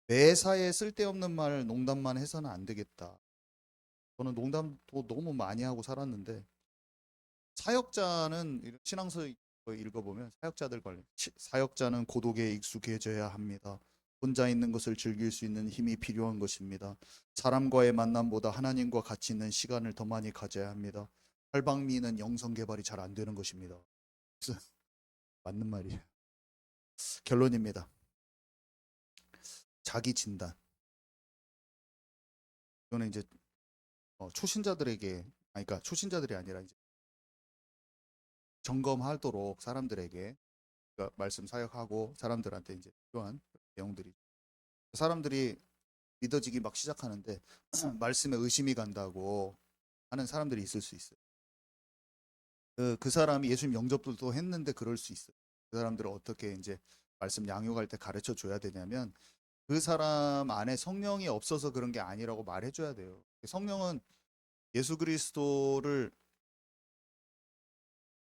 매사에 쓸데없는 말 농담만 해서는 안 되겠다. 저는 농담도 너무 많이 하고 살았는데 사역자는 신앙서 읽어보면 사역자들 관련 사역자는 고독에 익숙해져야 합니다. 혼자 있는 것을 즐길 수 있는 힘이 필요한 것입니다. 사람과의 만남보다 하나님과 같이 있는 시간을 더 많이 가져야 합니다. 팔방미는 영성 개발이 잘 안 되는 것입니다. 그래서 맞는 말이에요. 결론입니다. 자기 진단. 이거는 이제 초신자들에게 아니 그러니까 초신자들이 아니라 이제 점검하도록 사람들에게 그러니까 말씀 사역하고 사람들한테 이제 필요한 내용들이 사람들이 믿어지기 막 시작하는데 말씀에 의심이 간다고 하는 사람들이 있을 수 있어요. 그 사람이 예수님 영접도 했는데 그럴 수 있어요. 그 사람들을 어떻게 이제 말씀 양육할 때 가르쳐 줘야 되냐면 그 사람 안에 성령이 없어서 그런 게 아니라고 말해 줘야 돼요. 성령은 예수 그리스도를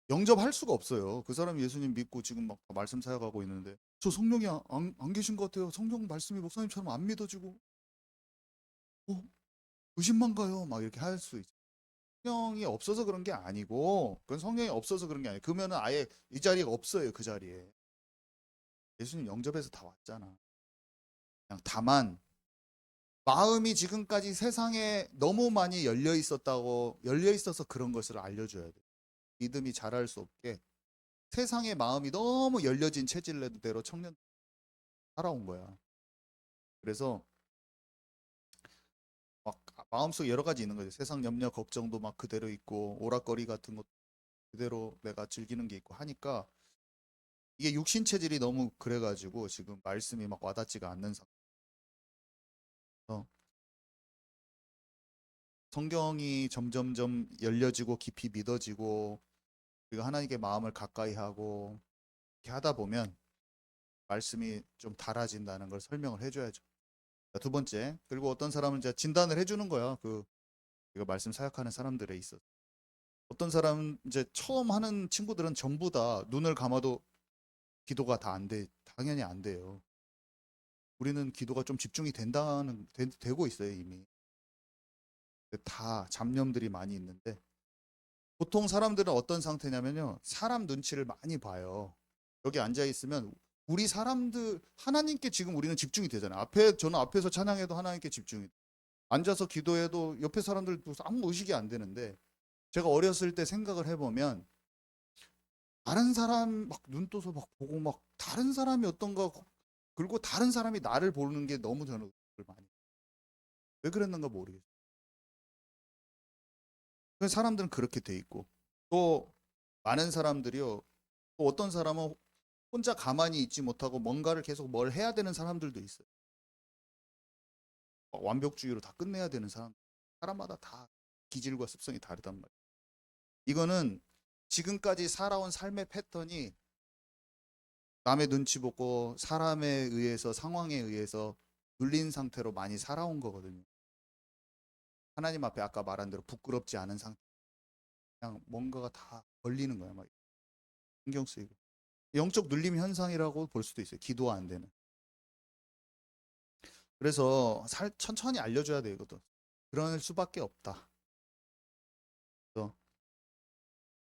영접할 수가 없어요. 그 사람이 예수님 믿고 지금 막 말씀 사역하고 있는데 저 성령이 안 계신 것 같아요. 성령 말씀이 목사님처럼 안 믿어지고 의심만 가요. 막 이렇게 할 수 있죠. 성령이 없어서 그런 게 아니고 그건 성령이 없어서 그런 게 아니에요. 그러면은 아예 이 자리가 없어요. 그 자리에. 예수님 영접해서 다 왔잖아. 그냥 다만 마음이 지금까지 세상에 너무 많이 열려 있어서 그런 것을 알려줘야 돼. 믿음이 자랄 수 없게 세상의 마음이 너무 열려진 체질대로 청년 살아온 거야. 그래서 막 마음속에 여러 가지 있는 거죠. 세상 염려, 걱정도 막 그대로 있고 오락거리 같은 것도 그대로 내가 즐기는 게 있고 하니까 이게 육신 체질이 너무 그래가지고 지금 말씀이 막 와닿지가 않는 상태에서 성경이 점점점 열려지고 깊이 믿어지고 그리고 하나님께 마음을 가까이 하고 이렇게 하다 보면 말씀이 좀 달아진다는 걸 설명을 해줘야죠. 자, 두 번째, 그리고 어떤 사람은 이제 진단을 해주는 거야. 이거 말씀 사역하는 사람들에 있어. 어떤 사람은 이제 처음 하는 친구들은 전부 다 눈을 감아도 기도가 다 안 돼. 당연히 안 돼요. 우리는 기도가 좀 집중이 되고 있어요, 이미. 다 잡념들이 많이 있는데 보통 사람들은 어떤 상태냐면요. 사람 눈치를 많이 봐요. 여기 앉아 있으면 우리 사람들 하나님께 지금 우리는 집중이 되잖아요. 저는 앞에서 찬양해도 하나님께 집중이 돼. 앉아서 기도해도 옆에 사람들도 아무 의식이 안 되는데 제가 어렸을 때 생각을 해보면 다른 사람 막 눈 떠서 막 보고 막 다른 사람이 어떤가 그리고 다른 사람이 나를 보는 게 너무 저는 많이 왜 그랬는가 모르겠어요. 그래서 사람들은 그렇게 돼 있고 또 많은 사람들이요. 또 어떤 사람은 혼자 가만히 있지 못하고 뭔가를 계속 뭘 해야 되는 사람들도 있어요. 완벽주의로 다 끝내야 되는 사람마다 다 기질과 습성이 다르단 말이에요. 이거는 지금까지 살아온 삶의 패턴이 남의 눈치 보고 사람에 의해서 상황에 의해서 눌린 상태로 많이 살아온 거거든요. 하나님 앞에 아까 말한 대로 부끄럽지 않은 상태. 그냥 뭔가가 다 걸리는 거야. 막 신경 쓰이고. 영적 눌림 현상이라고 볼 수도 있어요. 기도가 안 되는. 그래서 천천히 알려줘야 돼 이것도. 그럴 수밖에 없다. 그래서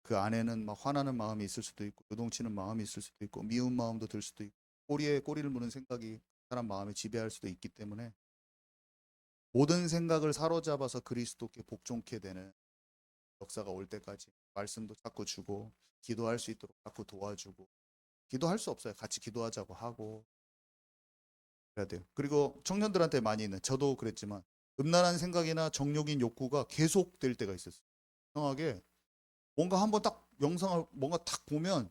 그 안에는 막 화나는 마음이 있을 수도 있고 요동치는 마음이 있을 수도 있고 미운 마음도 들 수도 있고 꼬리에 꼬리를 무는 생각이 사람 마음에 지배할 수도 있기 때문에 모든 생각을 사로잡아서 그리스도께 복종케 되는 역사가 올 때까지 말씀도 자꾸 주고 기도할 수 있도록 자꾸 도와주고 기도할 수 없어요. 같이 기도하자고 하고 그래야 돼요. 그리고 청년들한테 많이 있는 저도 그랬지만 음란한 생각이나 정욕인 욕구가 계속될 때가 있었어요. 이상하게 뭔가 한번 딱 영상을 뭔가 딱 보면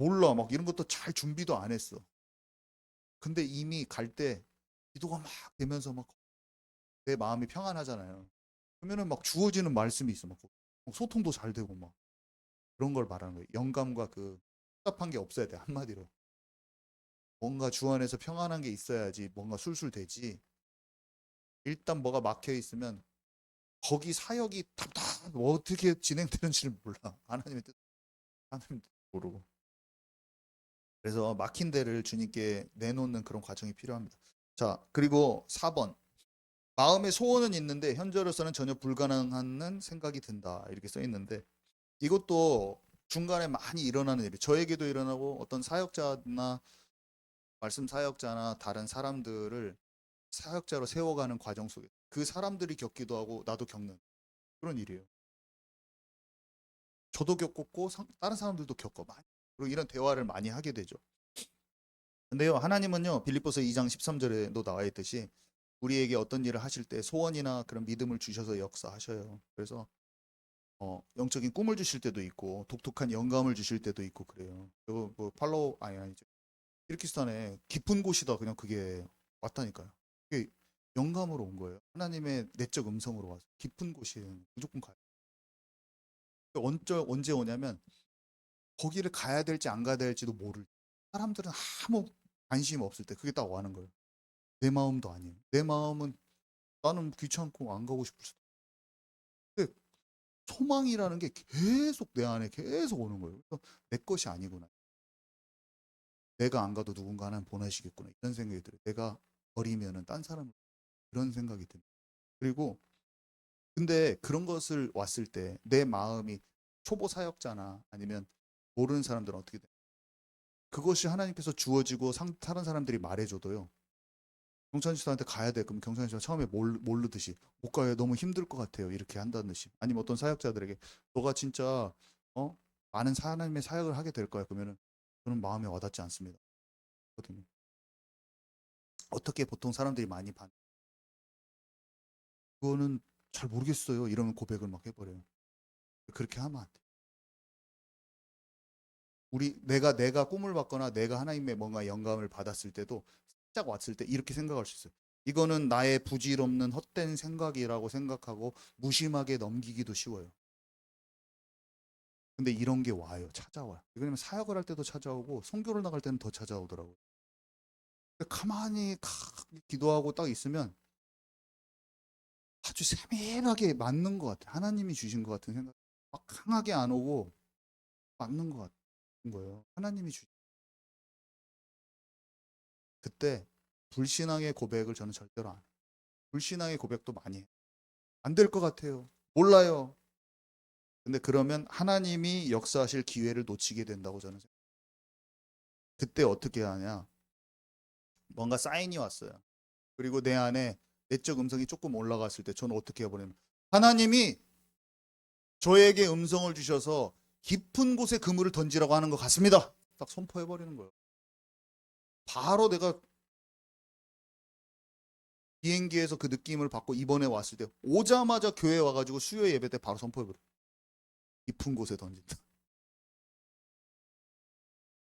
몰라. 막 이런 것도 잘 준비도 안 했어. 근데 이미 갈 때 기도가 막 되면서 막 내 마음이 평안하잖아요. 그러면은 막 주어지는 말씀이 있어. 막 소통도 잘 되고 막 그런 걸 말하는 거예요. 영감과 그 답답한 게 없어야 돼. 한마디로. 뭔가 주 안에서 평안한 게 있어야지 뭔가 술술 되지. 일단 뭐가 막혀 있으면 거기 사역이 답답 어떻게 진행되는지를 몰라. 하나님의 뜻, 하나님의 뜻 모르고. 그래서 막힌 데를 주님께 내놓는 그런 과정이 필요합니다. 자, 그리고 4번. 마음의 소원은 있는데 현재로서는 전혀 불가능한 생각이 든다. 이렇게 써 있는데 이것도 중간에 많이 일어나는 일이 저에게도 일어나고 어떤 사역자나 말씀 사역자나 다른 사람들을 사역자로 세워가는 과정 속에 그 사람들이 겪기도 하고 나도 겪는 그런 일이에요. 저도 겪었고 다른 사람들도 겪어 많이. 그리고 이런 대화를 많이 하게 되죠. 근데요, 하나님은요, 빌립보서 2장 13절에도 나와 있듯이 우리에게 어떤 일을 하실 때 소원이나 그런 믿음을 주셔서 역사하셔요. 그래서 영적인 꿈을 주실 때도 있고 독특한 영감을 주실 때도 있고 그래요. 그리고 뭐 팔로우 아니죠. 키르기스탄에 깊은 곳이다 그냥 그게 왔다니까요. 그게 영감으로 온 거예요. 하나님의 내적 음성으로 와서 깊은 곳이 무조건 가요. 언제 오냐면 거기를 가야 될지 안 가야 될지도 모를 때. 사람들은 아무 관심 없을 때 그게 딱 와는 거예요. 내 마음도 아니에요. 내 마음은 나는 귀찮고 안 가고 싶을 수도. 근데 소망이라는 게 계속 내 안에 계속 오는 거예요. 그래서 내 것이 아니구나. 내가 안 가도 누군가 하나는 보내시겠구나. 이런 생각이 들어요. 내가 버리면은 딴 사람을 그런 생각이 듭니다. 그리고 근데 그런 것을 왔을 때 내 마음이 초보 사역자나 아니면 모르는 사람들은 어떻게 돼? 그것이 하나님께서 주어지고 다른 사람들이 말해줘도요. 경찬 씨한테 가야 돼. 그럼 경찬 씨가 처음에 모르듯이 못 가요. 너무 힘들 것 같아요. 이렇게 한다는 듯이. 아니면 어떤 사역자들에게 너가 진짜 어 많은 하나님의 사역을 하게 될 거야. 그러면은 저는 마음에 와닿지 않습니다. 거든요. 어떻게 보통 사람들이 많이 그거는 잘 모르겠어요. 이러면 고백을 막 해버려요. 그렇게 하면 안 돼. 내가 꿈을 봤거나 내가 하나님의 뭔가 영감을 받았을 때도 살짝 왔을 때 이렇게 생각할 수 있어요. 이거는 나의 부질없는 헛된 생각이라고 생각하고 무심하게 넘기기도 쉬워요. 근데 이런 게 와요. 찾아와요. 왜냐면 사역을 할 때도 찾아오고 선교를 나갈 때는 더 찾아오더라고요. 가만히 기도하고 딱 있으면 아주 세밀하게 맞는 것 같아요. 하나님이 주신 것 같은 생각. 막 강하게 안 오고 맞는 것 같은 거예요. 하나님이 주신. 그때 불신앙의 고백을 저는 절대로 안 해요. 불신앙의 고백도 많이 해요. 안 될 것 같아요. 몰라요. 근데 그러면 하나님이 역사하실 기회를 놓치게 된다고 저는 생각해요. 그때 어떻게 하냐. 뭔가 사인이 왔어요. 그리고 내 안에 내적 음성이 조금 올라갔을 때 저는 어떻게 해버리냐면 하나님이 저에게 음성을 주셔서 깊은 곳에 그물을 던지라고 하는 것 같습니다. 딱 선포해버리는 거예요. 바로 내가 비행기에서 그 느낌을 받고 이번에 왔을 때 오자마자 교회 와가지고 수요 예배 때 바로 선포해버려요. 깊은 곳에 던진다.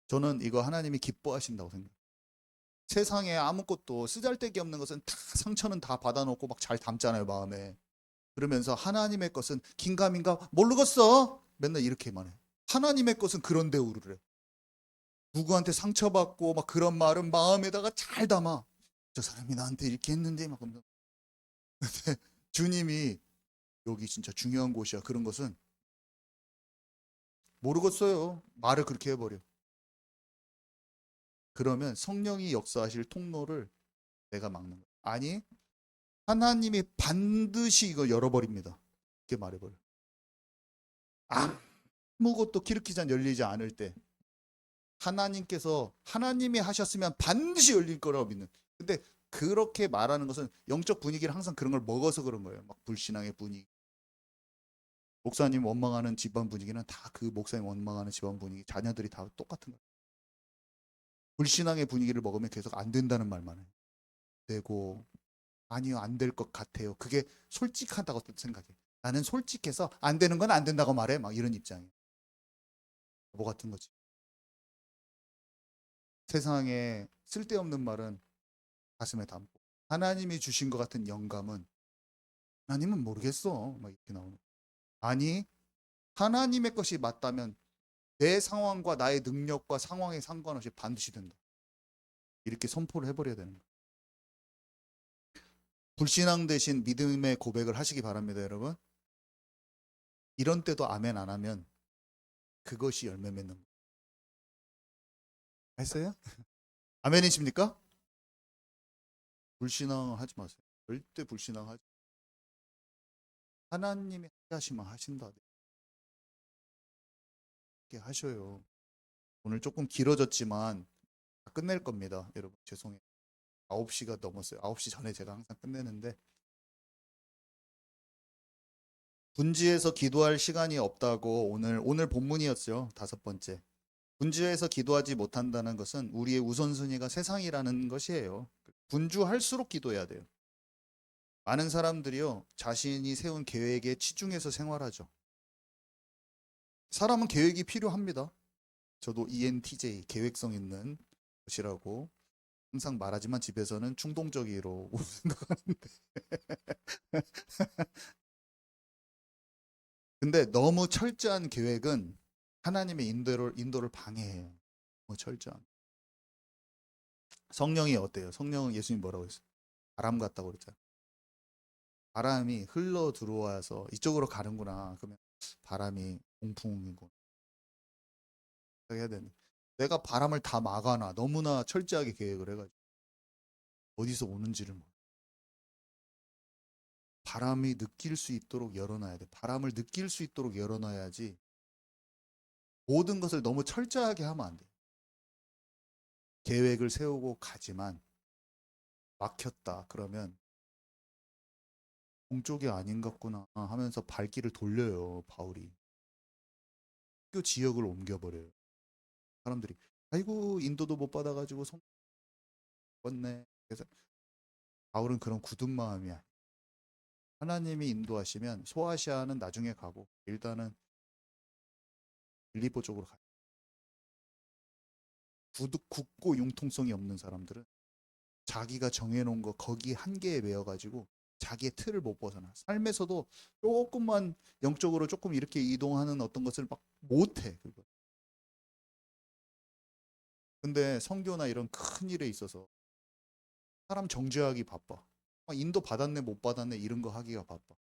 저는 이거 하나님이 기뻐하신다고 생각해요. 세상에 아무것도 쓰잘데기 없는 것은 다 상처는 다 받아놓고 막 잘 담잖아요 마음에. 그러면서 하나님의 것은 긴가민가 모르겠어 맨날 이렇게만 해. 하나님의 것은 그런 대우를 해. 누구한테 상처받고 막 그런 말은 마음에다가 잘 담아. 저 사람이 나한테 이렇게 했는데 막 근데 주님이 여기 진짜 중요한 곳이야. 그런 것은 모르겠어요. 말을 그렇게 해버려. 그러면 성령이 역사하실 통로를 내가 막는 거야. 아니 하나님이 반드시 이거 열어버립니다. 이렇게 말해버려. 아무것도 기르키잔 열리지 않을 때 하나님께서 하나님이 하셨으면 반드시 열릴 거라고 믿는. 근데 그렇게 말하는 것은 영적 분위기를 항상 그런 걸 먹어서 그런 거예요. 막 불신앙의 분위기. 목사님 원망하는 집안 분위기는 다 그 목사님 원망하는 집안 분위기. 자녀들이 다 똑같은 거예요. 불신앙의 분위기를 먹으면 계속 안 된다는 말만 해요. 되고 아니요 안 될 것 같아요. 그게 솔직하다고 생각해. 나는 솔직해서 안 되는 건 안 된다고 말해. 막 이런 입장이에요. 뭐 같은 거지. 세상에 쓸데없는 말은 가슴에 담고, 하나님이 주신 것 같은 영감은 하나님은 모르겠어 막 이렇게 나오는 거예요. 아니, 하나님의 것이 맞다면 내 상황과 나의 능력과 상황에 상관없이 반드시 된다, 이렇게 선포를 해버려야 되는 거예요. 불신앙 대신 믿음의 고백을 하시기 바랍니다, 여러분. 이런 때도 아멘 안 하면 그것이 열매 맺는 거예요. 했어요? 아멘이십니까? 불신앙 하지 마세요. 절대 불신앙 하지. 하나님이 하시면 하신다, 이렇게 하셔요. 오늘 조금 길어졌지만 다 끝낼 겁니다, 여러분. 죄송해요. 9시가 넘었어요. 9시 전에 제가 항상 끝내는데, 분지에서 기도할 시간이 없다고 오늘 본문이었죠. 5번째. 분주해서 기도하지 못한다는 것은 우리의 우선순위가 세상이라는 것이에요. 분주할수록 기도해야 돼요. 많은 사람들이요, 자신이 세운 계획에 치중해서 생활하죠. 사람은 계획이 필요합니다. 저도 ENTJ, 계획성 있는 것이라고 항상 말하지만 집에서는 충동적이라고 생각하는데, 근데 너무 철저한 계획은 하나님의 인도를 방해해요. 너무 철저한. 성령이 어때요? 성령은 예수님 뭐라고 했어요? 바람 같다고 그랬잖아요. 바람이 흘러 들어와서 이쪽으로 가는구나. 그러면 바람이 동풍이고 해야 되는. 내가 바람을 다 막아놔. 너무나 철저하게 계획을 해가지고 어디서 오는지를 몰라. 바람이 느낄 수 있도록 열어놔야 돼. 바람을 느낄 수 있도록 열어놔야지. 모든 것을 너무 철저하게 하면 안 돼. 계획을 세우고 가지만 막혔다. 그러면 동쪽이 아닌 것 같구나 하면서 발길을 돌려요, 바울이. 그 지역을 옮겨버려요. 사람들이 아이고 인도도 못 받아가지고 성 꿨네. 그래서 바울은 그런 굳은 마음이 아니야. 하나님이 인도하시면 소아시아는 나중에 가고 일단은 빌립보 쪽으로 가요. 굳고 융통성이 없는 사람들은 자기가 정해놓은 거 거기 한계에 매여가지고 자기의 틀을 못 벗어나. 삶에서도 조금만 영적으로 조금 이렇게 이동하는 어떤 것을 막 못해. 그거. 근데 선교나 이런 큰 일에 있어서 사람 정죄하기 바빠. 인도 받았네 못 받았네 이런 거 하기가 바빠.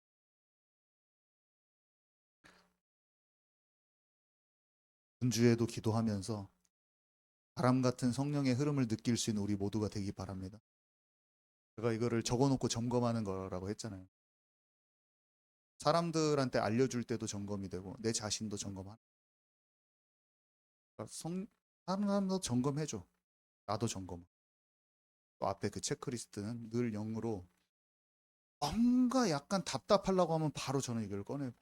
분주에도 기도하면서 바람 같은 성령의 흐름을 느낄 수 있는 우리 모두가 되기 바랍니다. 제가 이거를 적어놓고 점검하는 거라고 했잖아요. 사람들한테 알려줄 때도 점검이 되고 내 자신도 점검하는. 그러니까 다른 사람도 점검해줘. 나도 점검. 또 앞에 그 체크리스트는 늘 0으로 뭔가 약간 답답하려고 하면 바로 저는 이걸 꺼내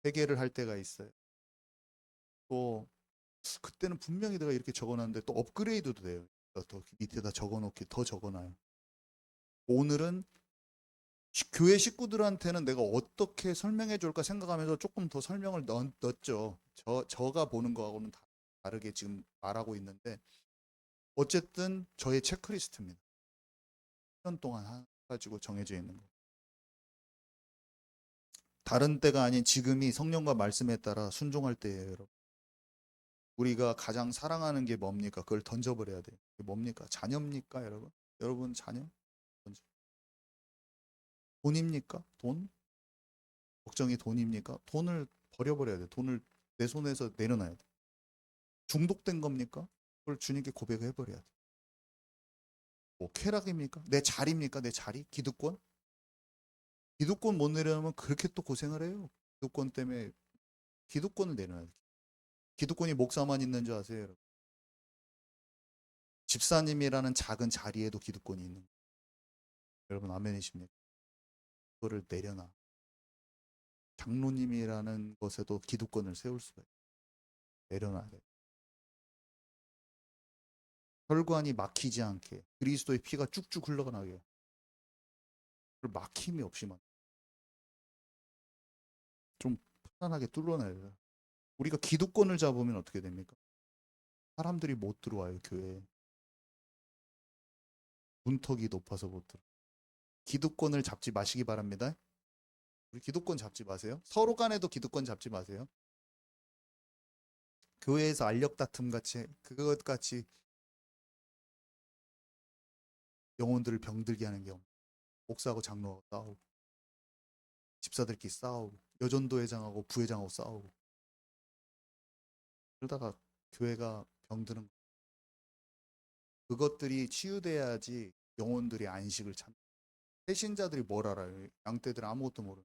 회개를 할 때가 있어요. 또 그때는 분명히 내가 이렇게 적어놨는데 또 업그레이드도 돼요. 더 밑에다 적어놓기 더 적어놔요. 오늘은 교회 식구들한테는 내가 어떻게 설명해 줄까 생각하면서 조금 더 설명을 넣었죠. 저가 보는 거하고는 다르게 지금 말하고 있는데 어쨌든 저의 체크리스트입니다. 1년 동안 가지고 정해져 있는 거. 다른 때가 아닌 지금이 성령과 말씀에 따라 순종할 때예요, 여러분. 우리가 가장 사랑하는 게 뭡니까? 그걸 던져버려야 돼요. 그게 뭡니까? 자녀입니까, 여러분? 여러분 자녀? 던져. 돈입니까? 돈? 걱정이 돈입니까? 돈을 버려버려야 돼. 돈을 내 손에서 내려놔야 돼. 중독된 겁니까? 그걸 주님께 고백을 해버려야 돼. 뭐 쾌락입니까? 내 자리입니까? 내 자리? 기득권? 기득권 못 내려놓으면 그렇게 또 고생을 해요. 기득권 때문에 기득권을 내려놔야 돼. 기득권이 목사만 있는 줄 아세요, 여러분? 집사님이라는 작은 자리에도 기득권이 있는 거예요. 여러분 아멘이십니까? 그거를 내려놔. 장로님이라는 것에도 기득권을 세울 수가 있어요. 내려놔야 돼. 혈관이 막히지 않게 그리스도의 피가 쭉쭉 흘러가게 막힘이 없이만 좀 편안하게 뚫어내야 돼요. 우리가 기득권을 잡으면 어떻게 됩니까? 사람들이 못 들어와요, 교회에. 문턱이 높아서 못 들어. 기득권을 잡지 마시기 바랍니다. 우리 기득권 잡지 마세요. 서로 간에도 기득권 잡지 마세요. 교회에서 알력 다툼 같이 그것 같이 영혼들을 병들게 하는 경우. 목사하고 장로하고 싸우고 집사들끼리 싸우고 여전도 회장하고 부회장하고 싸우고 그러다가 교회가 병드는 거. 그것들이 치유돼야지 영혼들이 안식을 찾는. 새신자들이 뭘 알아요? 양떼들 아무것도 모르는.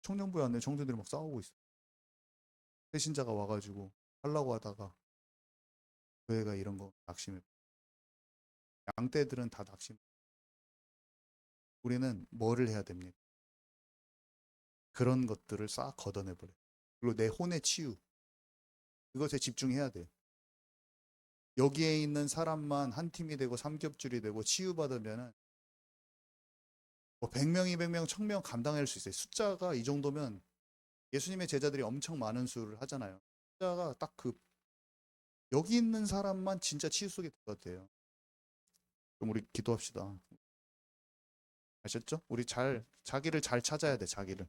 청년부에 왔네. 청년들이 막 싸우고 있어. 새신자가 와가지고 하려고 하다가 교회가 이런 거 낙심해. 양떼들은 다 낙심. 우리는 뭐를 해야 됩니까? 그런 것들을 싹 걷어내버려. 그리고 내 혼의 치유. 그것에 집중해야 돼. 여기에 있는 사람만 한 팀이 되고 삼겹줄이 되고 치유받으면은 뭐 100명, 200명, 1000명 감당할 수 있어요. 숫자가 이 정도면 예수님의 제자들이 엄청 많은 수를 하잖아요. 숫자가 딱 그 여기 있는 사람만 진짜 치유 속에 들어가도. 그럼 우리 기도합시다. 아셨죠? 우리 자기를 잘 찾아야 돼, 자기를.